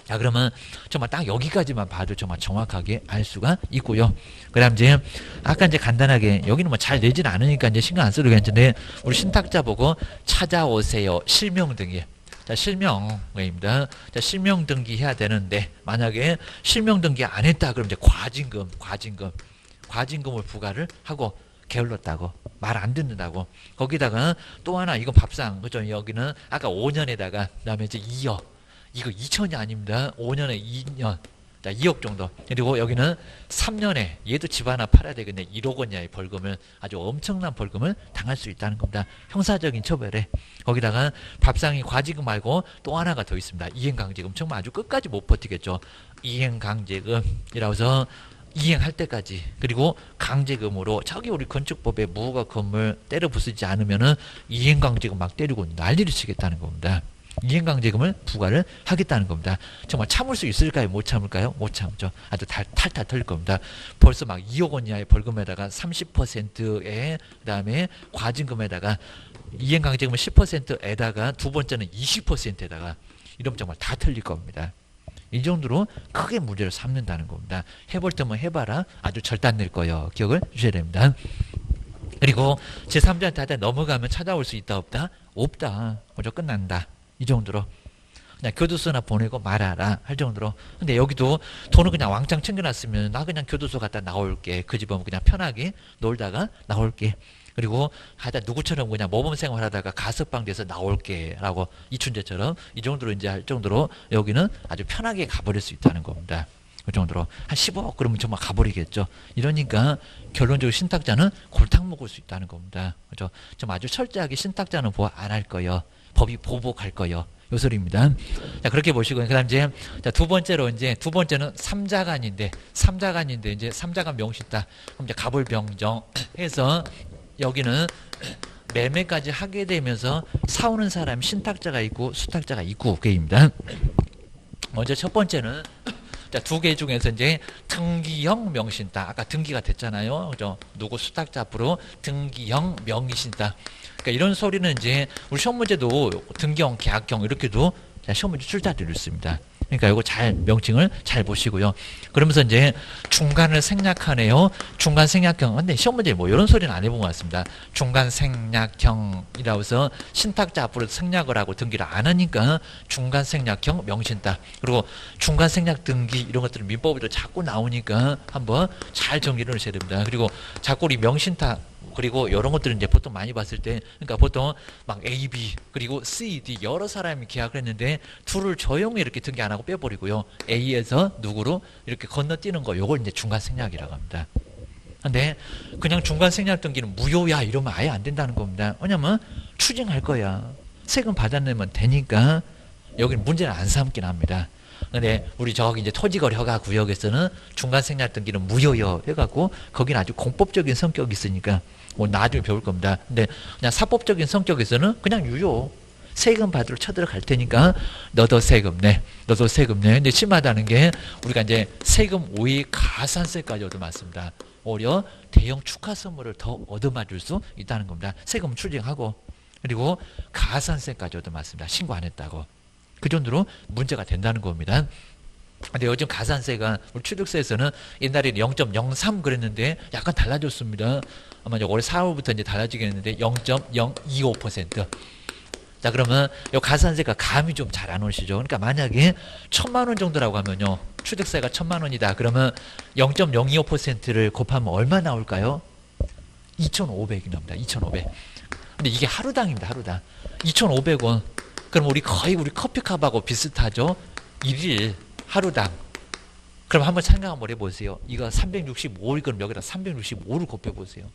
자, 그러면 정말 딱 여기까지만 봐도 정말 정확하게 알 수가 있고요. 그 다음 이제 아까 이제 간단하게 여기는 뭐 잘 내지는 않으니까 이제 신경 안 써도 괜찮은데 우리 신탁자 보고 찾아오세요. 실명 등기. 자, 실명입니다. 자, 실명 등기 해야 되는데 만약에 실명 등기 안 했다 그러면 이제 과징금을 부과를 하고 게을렀다고 말 안 듣는다고. 거기다가 또 하나 이건 밥상 그죠? 여기는 아까 5년에다가 그다음에 이제 2억. 이거 2천이 아닙니다. 5년에 2년. 자, 2억 정도. 그리고 여기는 3년에 얘도 집 하나 팔아야 되겠네. 1억 원 이하의 벌금을 아주 엄청난 벌금을 당할 수 있다는 겁니다. 형사적인 처벌에. 거기다가 밥상이 과징금 말고 또 하나가 더 있습니다. 이행강제금. 정말 아주 끝까지 못 버티겠죠. 이행강제금이라고 해서 이행할 때까지. 그리고 강제금으로 저기 우리 건축법에 무허가 건물 때려 부수지 않으면은 이행강제금 막 때리고 난리를 치겠다는 겁니다. 이행강제금을 부과를 하겠다는 겁니다. 정말 참을 수 있을까요? 못 참을까요? 못 참죠. 아주 탈탈 털릴 겁니다. 벌써 막 2억 원 이하의 벌금에다가 30%에 그다음에 과징금에다가 이행강제금은 10%에다가 두 번째는 20%에다가 이러면 정말 다 틀릴 겁니다. 이 정도로 크게 문제를 삼는다는 겁니다. 해볼 때면 해봐라. 아주 절단 낼 거예요. 기억을 주셔야 됩니다. 그리고 제3자한테 하다 넘어가면 찾아올 수 있다 없다? 없다. 먼저 끝난다. 이 정도로. 그냥 교도소나 보내고 말아라 할 정도로. 근데 여기도 돈을 그냥 왕창 챙겨놨으면 나 그냥 교도소 갔다 나올게. 그 집은 그냥 편하게 놀다가 나올게. 그리고 하다 누구처럼 그냥 모범 생활하다가 가석방 돼서 나올게 라고 이춘재처럼 이 정도로 이제 할 정도로 여기는 아주 편하게 가버릴 수 있다는 겁니다. 그 정도로 한 15억 그러면 정말 가버리겠죠. 이러니까 결론적으로 신탁자는 골탕 먹을 수 있다는 겁니다. 그죠? 좀 아주 철저하게 신탁자는 보호 안 할 거예요. 법이 보복할 거예요. 요 소리입니다. 자, 그렇게 보시고, 그 다음 이제, 자, 두 번째는 삼자간인데 이제 삼자간 명시다. 그럼 이제 갑을병정 해서 여기는 매매까지 하게 되면서 사오는 사람이 신탁자가 있고 수탁자가 있고, 그게입니다. 먼저 첫 번째는 자, 두 개 중에서 이제 등기형 명신다. 아까 등기가 됐잖아요. 그죠? 누구 수탁자 앞으로 등기형 명의신다. 그러니까 이런 소리는 이제 우리 시험 문제도 등기형, 계약형 이렇게도 시험 문제 출제할 있습니다. 그러니까 이거 잘 명칭을 잘 보시고요. 그러면서 이제 중간을 생략하네요. 중간 생략형. 근데 시험 문제 뭐 이런 소리는 안 해본 것 같습니다. 중간 생략형이라고 해서 신탁자 앞으로 생략을 하고 등기를 안 하니까 중간 생략형 명신다. 그리고 중간 생략 등기 이런 것들은 민법에도 자꾸 나오니까 한번 잘 정리를 하셔야 됩니다. 그리고 자꾸 우리 명신탁 그리고 이런 것들은 이제 보통 많이 봤을 때, 그러니까 보통 막 A, B, 그리고 C, D 여러 사람이 계약을 했는데 둘을 조용히 이렇게 등기 안 하고 빼버리고요. A에서 누구로 이렇게 건너뛰는 거, 요걸 이제 중간 생략이라고 합니다. 근데 그냥 중간 생략 등기는 무효야 이러면 아예 안 된다는 겁니다. 왜냐면 추징할 거야. 세금 받아내면 되니까 여기는 문제는 안 삼긴 합니다. 근데 우리 저기 이제 토지거래 허가 구역에서는 중간 생략 등기는 무효요 해갖고 거기는 아주 공법적인 성격이 있으니까 뭐 나중에 배울 겁니다. 근데 그냥 사법적인 성격에서는 그냥 유효. 세금 받으러 쳐들어갈 테니까 너도 세금 내. 너도 세금 내. 근데 심하다는 게 우리가 이제 세금 5의 가산세까지 얻어맞습니다. 오히려 대형 축하 선물을 더 얻어맞을 수 있다는 겁니다. 세금 추징하고 그리고 가산세까지 얻어맞습니다. 신고 안 했다고. 그 정도로 문제가 된다는 겁니다. 근데 요즘 가산세가 우리 취득세에서는 옛날에는 0.03 그랬는데 약간 달라졌습니다. 아마 올해 4월부터 이제 달라지겠는데 0.025%. 자, 그러면 요 가산세가 감이 좀 잘 안 오시죠. 그러니까 만약에 1,000만 원 정도라고 하면요. 취득세가 1,000만 원이다. 그러면 0.025%를 곱하면 얼마 나올까요? 2,500이 나옵니다. 2,500. 근데 이게 하루당입니다. 하루당. 2,500원. 그럼 거의 우리 커피값하고 비슷하죠? 1일 하루당. 그럼 한번 생각 한번 해보세요. 이거 365일 그럼 여기다 365를 곱해보세요.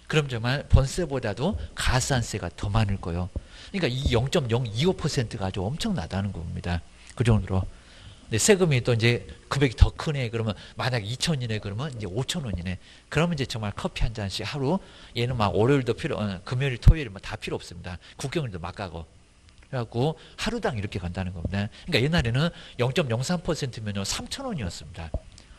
그럼 정말 번세보다도 가산세가 더 많을 거예요. 그러니까 이 0.025%가 아주 엄청나다는 겁니다. 그 정도로. 근데 세금이 또 이제 금액이 더 크네. 그러면 만약 2,000이네 그러면 이제 5,000원이네. 그러면 이제 정말 커피 한 잔씩 하루. 얘는 막 월요일도 금요일, 토요일 다 필요 없습니다. 국경일도 막 가고. 그래갖고 하루당 이렇게 간다는 겁니다. 그러니까 옛날에는 0.03%면요 3,000원이었습니다.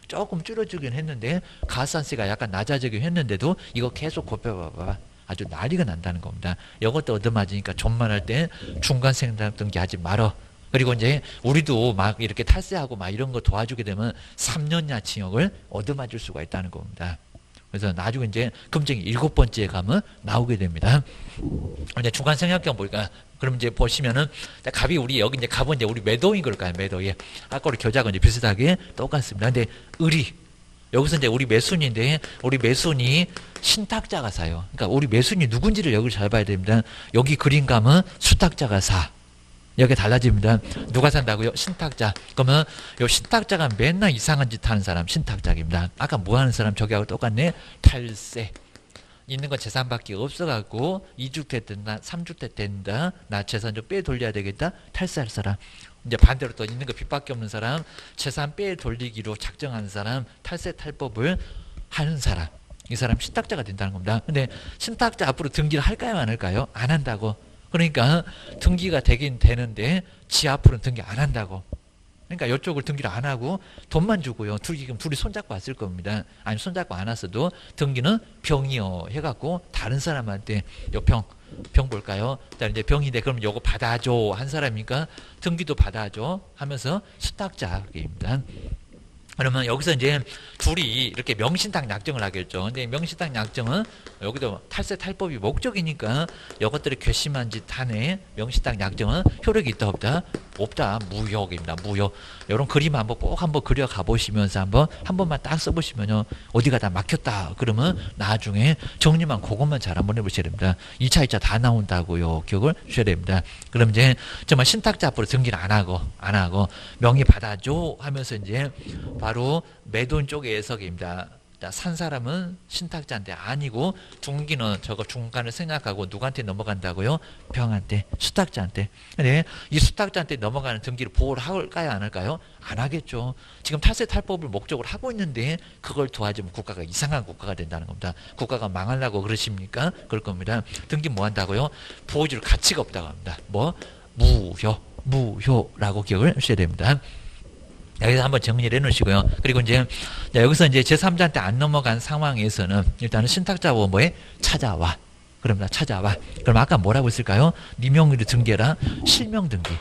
조금 줄어들긴 했는데 가산세가 약간 낮아지긴 했는데도 이거 계속 곱해봐봐 아주 난리가 난다는 겁니다. 이것도 얻어맞으니까 존만할 때 중간 생략 등기 하지 말어. 그리고 이제 우리도 막 이렇게 탈세하고 막 이런 거 도와주게 되면 3년야 징역을 얻어맞을 수가 있다는 겁니다. 그래서 나중에 이제 금정이 7번째에 가면 나오게 됩니다. 이제 중간 생략경 보니까 그럼 이제 보시면은 갑이 우리 여기 이제 갑은 이제 우리 매도인 걸까요? 매도예. 아까 우리 교작은 이제 비슷하게 똑같습니다. 근데 을이 여기서 이제 우리 매순인데 우리 매순이 신탁자가 사요. 그러니까 우리 매순이 누군지를 여기 잘 봐야 됩니다. 여기 그림 가면 수탁자가 사. 여기 달라집니다. 누가 산다고요? 신탁자. 그러면 요 신탁자가 맨날 이상한 짓 하는 사람 신탁자입니다. 아까 뭐 하는 사람 저기하고 똑같네. 탈세. 있는 건 재산밖에 없어갖고 2주택 된다, 3주택 된다. 나 재산 좀 빼돌려야 되겠다. 탈세할 사람. 이제 반대로 또 있는 거 빚밖에 없는 사람, 재산 빼돌리기로 작정하는 사람, 탈세 탈법을 하는 사람. 이 사람 신탁자가 된다는 겁니다. 근데 신탁자 앞으로 등기를 할까요? 안 할까요? 안 한다고. 그러니까 등기가 되긴 되는데 지 앞으로는 등기 안 한다고. 그러니까 이쪽을 등기를 안 하고 돈만 주고요. 둘이 손잡고 왔을 겁니다. 아니 손잡고 안 왔어도 등기는 병이요 해갖고 다른 사람한테 요 병 볼까요? 일단 이제 병인데 그럼 요거 받아줘 한 사람이니까 등기도 받아줘 하면서 수탁자입니다. 그러면 여기서 이제 둘이 이렇게 명신탁 약정을 하겠죠. 근데 명신탁 약정은 여기도 탈세 탈법이 목적이니까 이것들이 괘씸한 짓 하네. 명신탁 약정은 효력이 있다 없다? 없다. 무효입니다. 무효. 이런 그림 꼭 한번 그려 가보시면서 한 번만 딱 써보시면요. 어디가 다 막혔다. 그러면 나중에 정리만 그것만 잘 한번 해보셔야 됩니다. 2차, 2차 다 나온다고요. 기억을 주셔야 됩니다. 그럼 이제 정말 신탁자 앞으로 등기를 안 하고 명의 받아줘 하면서 이제 바로 매돈 쪽에서입니다. 산 사람은 신탁자한테 아니고 등기는 저거 중간을 생각하고 누구한테 넘어간다고요? 병한테, 수탁자한테. 근데 이 수탁자한테 넘어가는 등기를 보호를 할까요? 안 할까요? 안 하겠죠. 지금 탈세 탈법을 목적으로 하고 있는데 그걸 도와주면 국가가 이상한 국가가 된다는 겁니다. 국가가 망하려고 그러십니까? 그럴 겁니다. 등기 뭐 한다고요? 보호줄 가치가 없다고 합니다. 뭐? 무효라고 기억을 하셔야 됩니다. 여기서 한번 정리를 해 놓으시고요. 그리고 이제 여기서 이제 제3자한테 안 넘어간 상황에서는 일단은 신탁자고 뭐에 찾아와. 그럽니다. 찾아와. 그럼 아까 뭐라고 했을까요? 네 명의로 등기해라. 실명 등기.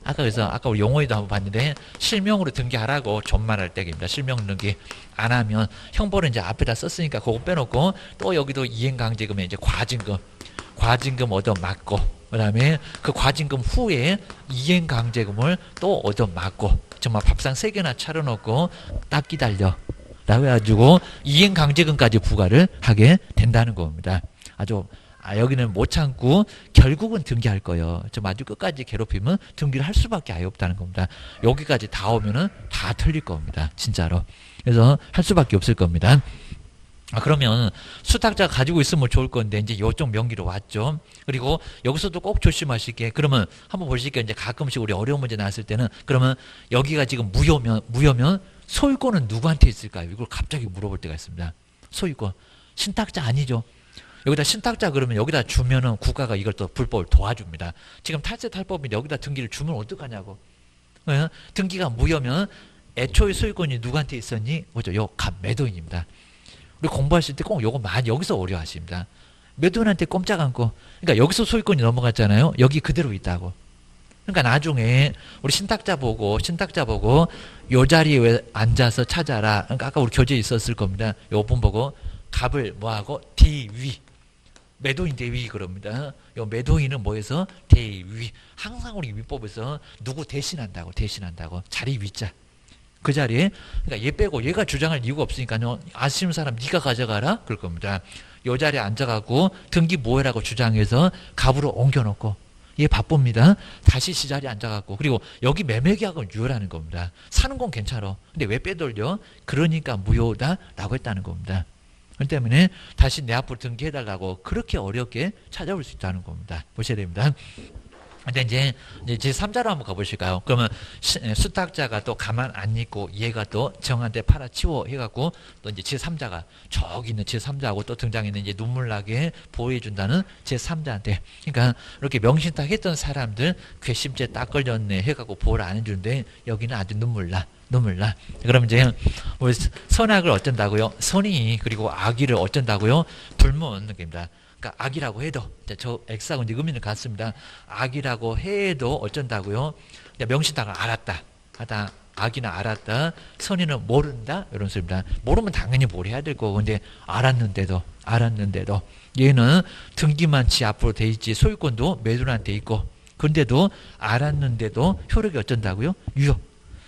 아까 우리 용어에도 한번 봤는데 실명으로 등기하라고 존말할 때입니다. 실명 등기 안 하면 형벌은 이제 앞에다 썼으니까 그거 빼놓고 또 여기도 이행강제금에 이제 과징금 얻어 맞고 그다음에 그 과징금 후에 이행강제금을 또 얻어 맞고 정말 밥상 3개나 차려놓고 딱 기다려 라고 해가지고 이행강제금까지 부과를 하게 된다는 겁니다. 여기는 못 참고 결국은 등기할 거예요. 좀 아주 끝까지 괴롭히면 등기를 할 수밖에 아예 없다는 겁니다. 여기까지 다 오면은 다 틀릴 겁니다. 진짜로. 그래서 할 수밖에 없을 겁니다. 그러면 수탁자 가지고 있으면 좋을 건데 이제 요쪽 명기로 왔죠. 그리고 여기서도 꼭 조심하실게. 그러면 한번 보실게요. 이제 가끔씩 우리 어려운 문제 나왔을 때는 그러면 여기가 지금 무효면 소유권은 누구한테 있을까요? 이걸 갑자기 물어볼 때가 있습니다. 소유권. 신탁자 아니죠. 여기다 신탁자 그러면 여기다 주면은 국가가 이걸 또 불법을 도와줍니다. 지금 탈세 탈법인데 여기다 등기를 주면 어떡하냐고. 등기가 무효면 애초에 소유권이 누구한테 있었니? 뭐죠? 요 매도인입니다. 우리 공부하실 때 꼭 요거 많이 여기서 어려워하십니다. 매도인한테 꼼짝 않고 그러니까 여기서 소유권이 넘어갔잖아요. 여기 그대로 있다고. 그러니까 나중에 우리 신탁자 보고 요 자리에 앉아서 찾아라. 그러니까 아까 우리 교재에 있었을 겁니다. 요 분 보고 갑을 뭐하고 대위 매도인 대위 그럽니다. 요 매도인은 뭐해서 대위. 항상 우리 위법에서 누구 대신한다고 자리 위자. 그 자리에 그러니까 얘 빼고 얘가 주장할 이유가 없으니까요. 아쉬운 사람 네가 가져가라 그럴 겁니다. 요 자리에 앉아갖고 등기 뭐해라고 주장해서 갑으로 옮겨놓고 얘 바쁩니다. 다시 시 자리에 앉아갖고 그리고 여기 매매계약은 유효라는 겁니다. 사는 건 괜찮아. 근데 왜 빼돌려? 그러니까 무효다라고 했다는 겁니다. 그렇기 때문에 다시 내 앞으로 등기해달라고 그렇게 어렵게 찾아올 수 있다는 겁니다. 보셔야 됩니다. 근데 이제 제3자로 한번 가보실까요? 그러면 수탁자가 또 가만 안 있고 얘가 또 정한테 팔아치워 해갖고 또 이제 제3자가 저기 있는 제3자하고 또 등장했는 이제 눈물 나게 보호해준다는 제3자한테 그러니까 이렇게 명신탁 했던 사람들 괘씸죄 딱 걸렸네 해갖고 보호를 안 해주는데 여기는 아주 눈물 나. 그럼 이제 우리 선악을 어쩐다고요? 선이 그리고 악의를 어쩐다고요? 불문입니다. 그러니까 악이라고 해도 저 X하고 이제 의미는 같습니다. 악이라고 해도 어쩐다고요? 명신탁을 알았다. 악이는 알았다. 선의는 모른다. 이런 소리입니다. 모르면 당연히 뭘 해야 될 거고 근데 알았는데도 얘는 등기만 지 앞으로 돼 있지 소유권도 매도한테 있고 근데도 알았는데도 효력이 어쩐다고요? 유효.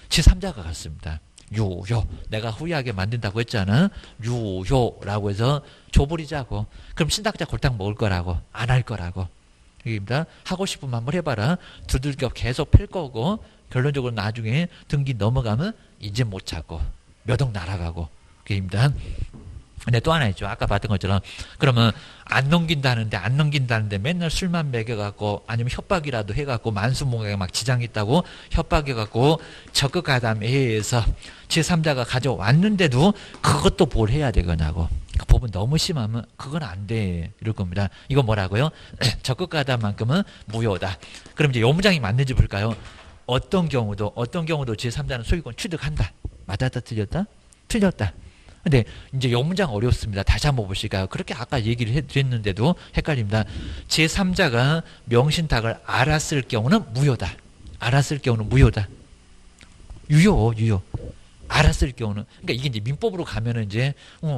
제3자가 같습니다. 유효. 내가 후회하게 만든다고 했잖아. 유효라고 해서 줘버리자고. 그럼 신탁자 골탕 먹을 거라고. 안 할 거라고. 여기입니다. 하고 싶으면 한번 해봐라. 두들겨 계속 팰 거고 결론적으로 나중에 등기 넘어가면 이제 못 찾고 몇 억 날아가고. 그입니다. 근데 또 하나 있죠. 아까 봤던 것처럼 그러면 안 넘긴다는데 맨날 술만 먹여갖고 아니면 협박이라도 해갖고 만수무강에 막 지장이 있다고 협박해갖고 적극가담에 의해서 제3자가 가져왔는데도 그것도 뭘 해야 되거냐고. 그 법은 너무 심하면 그건 안 돼. 이럴 겁니다. 이거 뭐라고요? 적극가담만큼은 무효다. 그럼 이제 요 문장이 맞는지 볼까요? 어떤 경우도 제3자는 소유권 취득한다. 맞았다 틀렸다? 틀렸다. 근데 이제 요 문장 어렵습니다. 다시 한번 보실까요? 그렇게 아까 얘기를 해드렸는데도 헷갈립니다. 제3자가 명신탁을 알았을 경우는 무효다. 알았을 경우는 무효다. 유효. 알았을 경우는. 그러니까 이게 이제 민법으로 가면은 이제,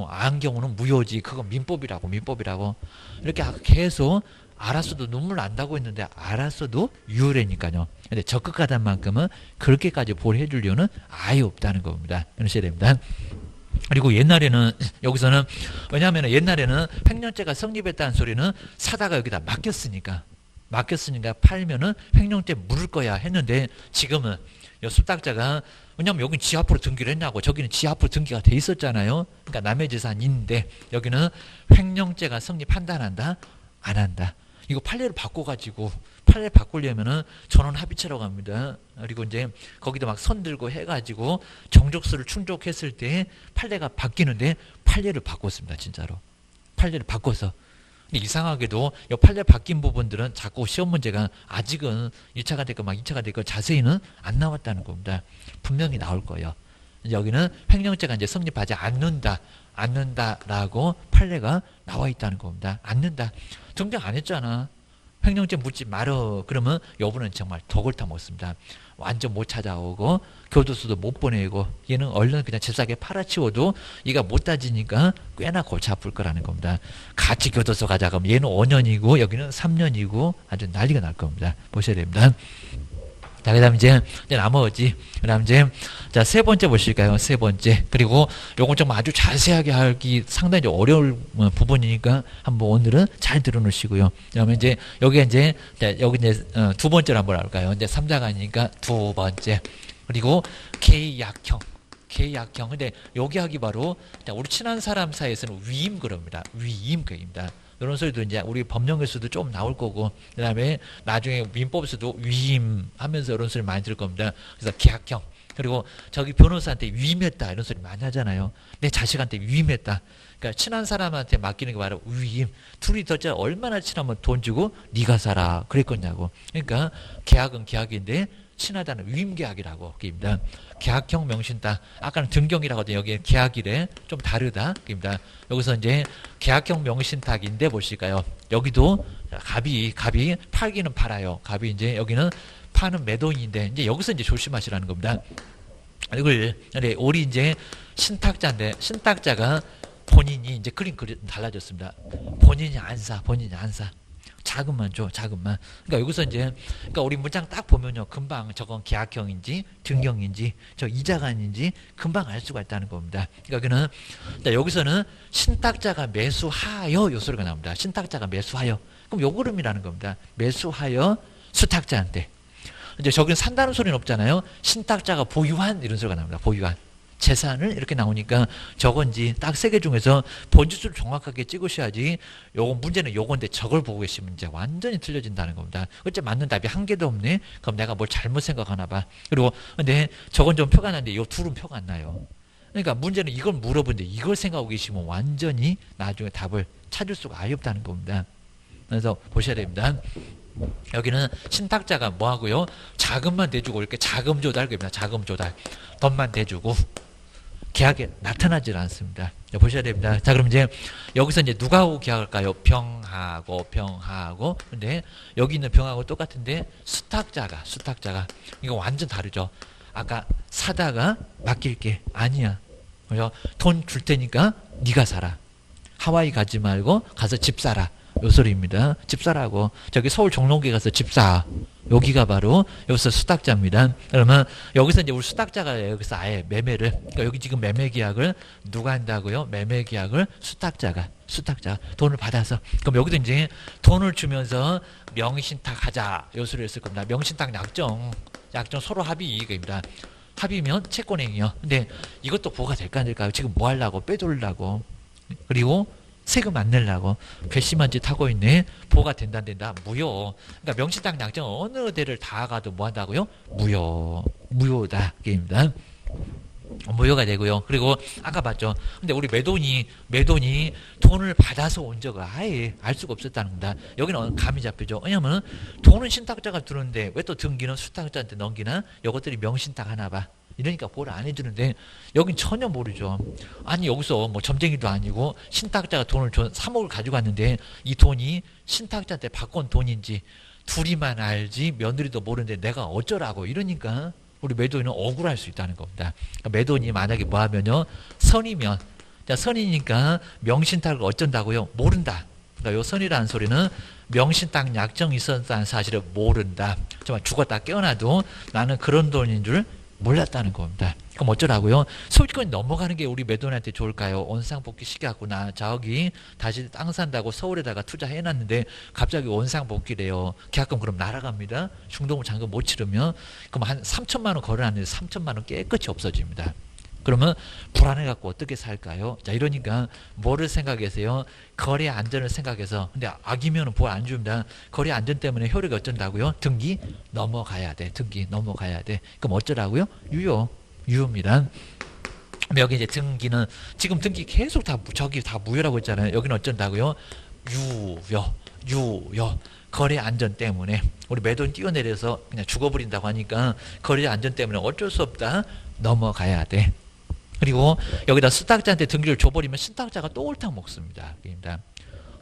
안 경우는 무효지. 그건 민법이라고. 이렇게 계속 알았어도 눈물 난다고 했는데, 알았어도 유효라니까요. 근데 적극하다는 만큼은 그렇게까지 보호해 줄 이유는 아예 없다는 겁니다. 이러셔야 됩니다. 그리고 옛날에는, 여기서는, 왜냐하면 옛날에는 횡령죄가 성립했다는 소리는 사다가 여기다 맡겼으니까 팔면은 횡령죄 물을 거야 했는데, 지금은 이 수탁자가, 왜냐면 여기는 지 앞으로 등기를 했냐고, 저기는 지 앞으로 등기가 돼 있었잖아요. 그러니까 남의 재산인데, 여기는 횡령죄가 성립한다, 안 한다? 안 한다. 이거 판례를 바꿔가지고, 판례 바꾸려면은 전원 합의체라고 합니다. 그리고 이제 거기도 막 선 들고 해가지고 정족수를 충족했을 때 판례가 바뀌는데, 판례를 바꿨습니다. 진짜로. 판례를 바꿔서. 근데 이상하게도 이 판례 바뀐 부분들은 자꾸 시험 문제가 아직은 1차가 됐고 막 2차가 됐고 자세히는 안 나왔다는 겁니다. 분명히 나올 거예요. 여기는 횡령죄가 이제 성립하지 않는다라고 판례가 나와 있다는 겁니다. 않는다. 등장 안 했잖아. 횡령죄 묻지 말어. 그러면 여부는 정말 더 골타 먹습니다. 완전 못 찾아오고 교도소도 못 보내고, 얘는 얼른 그냥 잽싸게 팔아치워도 얘가 못 따지니까 꽤나 골치 아플 거라는 겁니다. 같이 교도소 가자 그러면 얘는 5년이고 여기는 3년이고 아주 난리가 날 겁니다. 보셔야 됩니다. 자, 그 다음 이제 나머지, 그 다음 이제, 자, 세 번째 보실까요? 세 번째. 그리고 요건 좀 아주 자세하게 하기 상당히 좀 어려울 부분이니까 한번 오늘은 잘 들어놓으시고요. 그 다음에 이제, 여기 이제, 자, 여기 이제, 두 번째로 한번 할까요? 이제 3자가 아니니까 두 번째. 그리고 계약형. 근데 여기 하기 바로, 우리 친한 사람 사이에서는 위임그럽니다. 위임그입니다. 이런 소리도 이제 우리 법령에서도 좀 나올 거고, 그 다음에 나중에 민법에서도 위임하면서 이런 소리 많이 들을 겁니다. 그래서 계약형. 그리고 저기 변호사한테 위임했다 이런 소리 많이 하잖아요. 내 자식한테 위임했다. 그러니까 친한 사람한테 맡기는 게 바로 위임. 둘이 도대체 얼마나 친하면 돈 주고 네가 살아 그랬겠냐고. 그러니까 계약은 계약인데 친하다는 위임계약이라고 그입니다. 계약형 명신탁. 아까는 등경이라고 하더니 여기는 계약이래. 좀 다르다. 그입니다. 여기서 이제 계약형 명신탁인데 보실까요? 여기도 갑이 팔기는 팔아요. 갑이 이제 여기는 파는 매도인인데, 이제 여기서 이제 조심하시라는 겁니다. 이걸 우리 이제 신탁자인데, 신탁자가 본인이 이제 그림 달라졌습니다. 본인이 안 사. 자금만 줘, 자금만. 그러니까 여기서 이제, 그러니까 우리 문장 딱 보면요, 금방 저건 계약형인지 등경인지 저 이자간인지 금방 알 수가 있다는 겁니다. 그러니까 여기서는 신탁자가 매수하여 요 소리가 나옵니다. 신탁자가 매수하여. 그럼 요 그림이라는 겁니다. 매수하여 수탁자한테. 이제 저기는 산다는 소리는 없잖아요. 신탁자가 보유한 이런 소리가 나옵니다. 보유한. 재산을 이렇게 나오니까 저건지 딱 세 개 중에서 번지수를 정확하게 찍으셔야지. 요거 문제는 요건데 저걸 보고 계시면 이제 완전히 틀려진다는 겁니다. 어째 맞는 답이 한 개도 없네. 그럼 내가 뭘 잘못 생각하나 봐. 그리고 근데 저건 좀 표가 나는데 요 둘은 표가 안 나요. 그러니까 문제는 이걸 물어보는데 이걸 생각하고 계시면 완전히 나중에 답을 찾을 수가 아예 없다는 겁니다. 그래서 보셔야 됩니다. 여기는 신탁자가 뭐 하고요? 자금만 대주고 이렇게 자금 조달 그럽니다. 자금 조달. 돈만 대주고 계약에 나타나질 않습니다. 보셔야 됩니다. 자, 그럼 이제 여기서 이제 누가하고 계약할까요? 병하고. 근데 여기 있는 병하고 똑같은데 수탁자가 이거 완전 다르죠. 아까 사다가 맡길게 아니야. 그래서 돈 줄 테니까 네가 살아. 하와이 가지 말고 가서 집 사라. 요 소리입니다. 집 사라고. 저기 서울 종로구에 가서 집 사. 여기가 바로 여기서 수탁자입니다. 그러면 여기서 이제 우리 수탁자가 여기서 아예 매매를, 그러니까 여기 지금 매매 계약을 누가 한다고요? 매매 계약을 수탁자가 돈을 받아서. 그럼 여기도 이제 돈을 주면서 명의신탁 하자. 요 소리를 쓸 겁니다. 명의신탁 약정 서로 합의 이익입니다. 합의면 채권행위요. 근데 이것도 보호가 될까 안 될까요? 지금 뭐 하려고? 빼돌려고. 그리고 세금 안 내려고 괘씸한 짓 하고 있네. 보호가 된다 무효. 그러니까 명신탁 약정 어느 데를 다 가도 뭐 한다고요? 무효다 게임입니다. 무효가 되고요. 그리고 아까 봤죠. 근데 우리 매돈이 돈을 받아서 온 적을 아예 알 수가 없었다는 겁니다. 여기는 감이 잡히죠. 왜냐면 돈은 신탁자가 들었는데 왜 또 등기는 수탁자한테 넘기나? 이것들이 명신탁 하나 봐. 이러니까 보호를 안 해주는데 여긴 전혀 모르죠. 아니 여기서 뭐 점쟁이도 아니고 신탁자가 돈을 3억을 가지고 갔는데 이 돈이 신탁자한테 바꾼 돈인지 둘이만 알지 며느리도 모르는데 내가 어쩌라고 이러니까 우리 매도인은 억울할 수 있다는 겁니다. 그러니까 매도인이 만약에 뭐 하면요. 선이면 자, 선이니까 명신탁을 어쩐다고요? 모른다. 그러니까 요 선이라는 소리는 명신탁 약정이 있었다는 사실을 모른다. 정말 죽었다 깨어나도 나는 그런 돈인 줄 몰랐다는 겁니다. 그럼 어쩌라고요? 소유권이 넘어가는 게 우리 매도인한테 좋을까요? 원상복귀 시켜갖고 나 저기 다시 땅 산다고 서울에다가 투자해놨는데 갑자기 원상복귀래요. 계약금 그럼 날아갑니다. 중도금 잔금 못 치르면 그럼 한 3천만 원 걸어놨는데 3천만 원 깨끗이 없어집니다. 그러면 불안해갖고 어떻게 살까요? 자 이러니까 뭐를 생각해서요? 거래 안전을 생각해서 근데 악이면 보호 안 줍니다. 거래 안전 때문에 효력이 어쩐다고요? 등기 넘어가야 돼. 등기 넘어가야 돼. 그럼 어쩌라고요? 유효입니다. 여기 이제 등기는 지금 등기 계속 다 저기 다 무효라고 했잖아요. 여기는 어쩐다고요? 유효. 거래 안전 때문에 우리 매도인 뛰어내려서 그냥 죽어버린다고 하니까 거래 안전 때문에 어쩔 수 없다. 넘어가야 돼. 그리고 여기다 수탁자한테 등기를 줘버리면 신탁자가 또 옳딱 먹습니다. 그러니까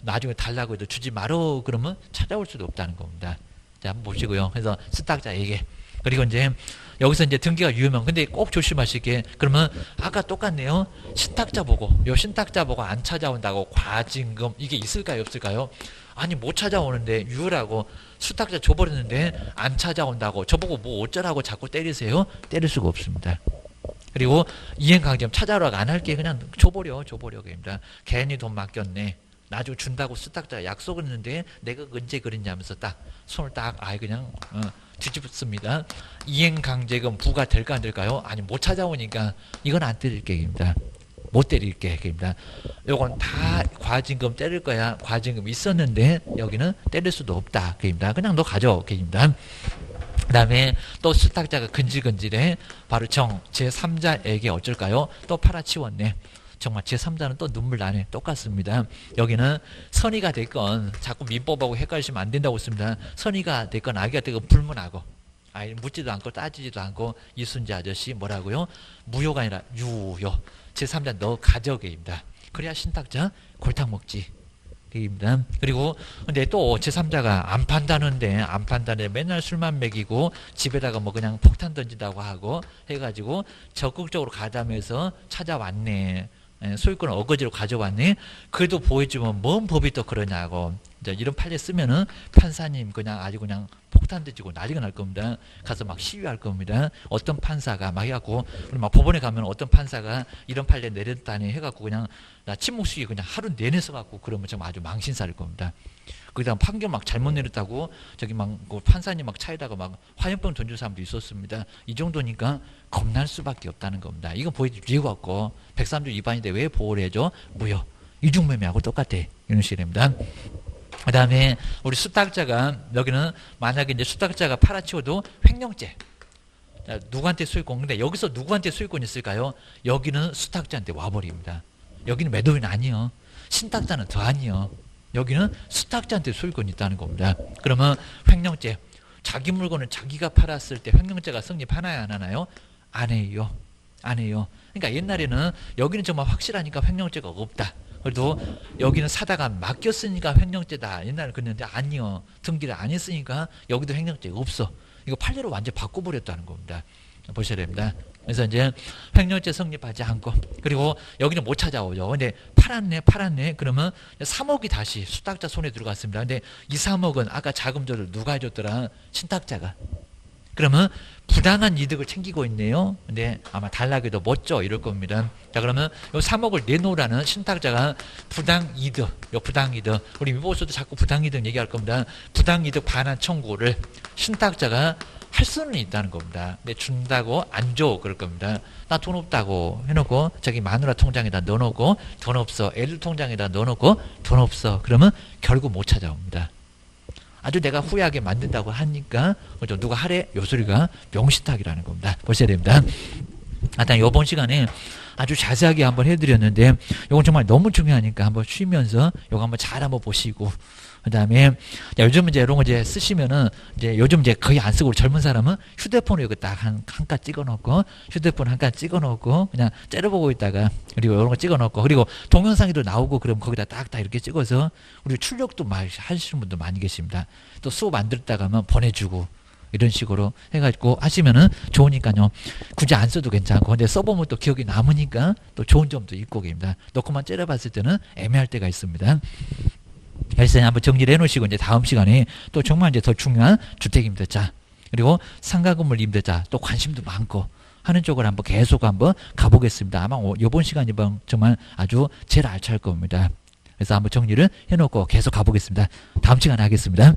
나중에 달라고 해도 주지 말어 그러면 찾아올 수도 없다는 겁니다. 자 한번 보시고요. 그래서 수탁자에게 그리고 이제 여기서 이제 등기가 유효면 근데 꼭 조심하시게 그러면 아까 똑같네요. 신탁자 보고 안 찾아온다고 과징금 이게 있을까요 없을까요? 아니 못 찾아오는데 유효라고 수탁자 줘버렸는데 안 찾아온다고 저보고 뭐 어쩌라고 자꾸 때리세요? 때릴 수가 없습니다. 그리고 이행강제금 찾아오라고 안 할게 그냥 줘버려 그럽니다. 괜히 돈 맡겼네. 나중에 준다고 수탁자가 약속을 했는데 내가 언제 그랬냐면서 딱 손을 딱 그냥 뒤집습니다. 이행강제금 부과될까 안 될까요? 아니 못 찾아오니까 이건 안 때릴게 입니다. 못 때릴게 입니다. 요건 다 과징금 때릴 거야. 과징금 있었는데 여기는 때릴 수도 없다 입니다. 그냥 너 가져 입니다. 그 다음에 또 수탁자가 근질근질해 바로 제3자에게 어쩔까요? 또 팔아치웠네. 정말 제3자는 또 눈물 나네. 똑같습니다. 여기는 선의가 됐건 자꾸 민법하고 헷갈리시면 안 된다고 했습니다. 선의가 됐건 악의가 됐건 불문하고 묻지도 않고 따지지도 않고 이순재 아저씨 뭐라고요? 무효가 아니라 유효. 제3자 너 가져게입니다. 그래야 신탁자 골탕 먹지. 입니다. 그리고 근데 또 제3자가 안 판다는데 맨날 술만 먹이고 집에다가 뭐 그냥 폭탄 던진다고 하고 해가지고 적극적으로 가담해서 찾아왔네. 소유권을 어거지로 가져왔네. 그래도 보여주면 뭔 법이 또 그러냐고. 이런 판례 쓰면은 판사님 그냥 아주 그냥 폭탄 던지고 난리가 날 겁니다. 가서 막 시위할 겁니다. 어떤 판사가 막 해갖고 우리 막 법원에 가면 어떤 판사가 이런 판례 내렸다니 해갖고 그냥 나 침묵수위 그냥 하루 내내 써갖고 그러면 좀 아주 망신살일 겁니다. 거기다 판결 막 잘못 내렸다고 저기 막 판사님 막 차에다가 막 화염병 던질 사람도 있었습니다. 이 정도니까 겁날 수밖에 없다는 겁니다. 이건 보여줄 이유가 없고 103조 위반인데 왜 보호를 해줘? 무효. 이중매매하고 똑같아. 이런 식입니다. 그 다음에 우리 수탁자가 여기는 만약에 이제 수탁자가 팔아치워도 횡령죄. 자, 누구한테 소유권? 근데 여기서 누구한테 소유권이 있을까요? 여기는 수탁자한테 와버립니다. 여기는 매도인 아니요. 신탁자는 더 아니요. 여기는 수탁자한테 소유권이 있다는 겁니다. 그러면 횡령죄. 자기 물건을 자기가 팔았을 때 횡령죄가 성립하나요? 안 하나요? 안 해요. 그러니까 옛날에는 여기는 정말 확실하니까 횡령죄가 없다. 그래도 여기는 사다가 맡겼으니까 횡령죄다. 옛날에 그랬는데 아니요. 등기를 안 했으니까 여기도 횡령죄가 없어. 이거 판례로 완전 바꿔버렸다는 겁니다. 보셔야 됩니다. 그래서 이제 횡령죄 성립하지 않고 그리고 여기는 못 찾아오죠. 근데 팔았네. 그러면 3억이 다시 수탁자 손에 들어갔습니다. 근데 이 3억은 아까 자금조를 누가 해줬더라? 신탁자가. 그러면 부당한 이득을 챙기고 있네요. 근데 아마 달라고 못 줘 이럴 겁니다. 자 그러면 요 3억을 내놓으라는 신탁자가 부당이득, 우리 미보수도 자꾸 부당이득 얘기할 겁니다. 부당이득 반환 청구를 신탁자가 할 수는 있다는 겁니다. 근데 준다고 안 줘 그럴 겁니다. 나 돈 없다고 해놓고 자기 마누라 통장에다 넣어놓고 돈 없어. 애들 통장에다 넣어놓고 돈 없어. 그러면 결국 못 찾아옵니다. 아주 내가 후회하게 만든다고 하니까 누가 하래? 요 소리가 명신탁이라는 겁니다. 보셔야 됩니다. 하여튼 요번 시간에 아주 자세하게 한번 해드렸는데 요건 정말 너무 중요하니까 한번 쉬면서 요거 한번 잘 한번 보시고 그 다음에 요즘 이제 이런 거 이제 쓰시면은 이제 요즘 이제 거의 안 쓰고 젊은 사람은 휴대폰에 여기 딱 한 칸 찍어 놓고 휴대폰 한 칸 찍어 놓고 그냥 째려보고 있다가 그리고 이런 거 찍어 놓고 그리고 동영상에도 나오고 그럼 거기다 딱딱 이렇게 찍어서 우리 출력도 많이 하시는 분도 많이 계십니다. 또 수업 안 들었다가 하면 보내주고 이런 식으로 해가지고 하시면은 좋으니까요. 굳이 안 써도 괜찮고 근데 써보면 또 기억이 남으니까 또 좋은 점도 있고 계십니다. 놓고만 째려봤을 때는 애매할 때가 있습니다. 그래서 한번 정리를 해놓으시고 이제 다음 시간에 또 정말 이제 더 중요한 주택임대차 그리고 상가 건물 임대차 또 관심도 많고 하는 쪽을 한번 계속 한번 가보겠습니다. 아마 이번 시간이 정말 아주 제일 알찰 겁니다. 그래서 한번 정리를 해놓고 계속 가보겠습니다. 다음 시간에 하겠습니다.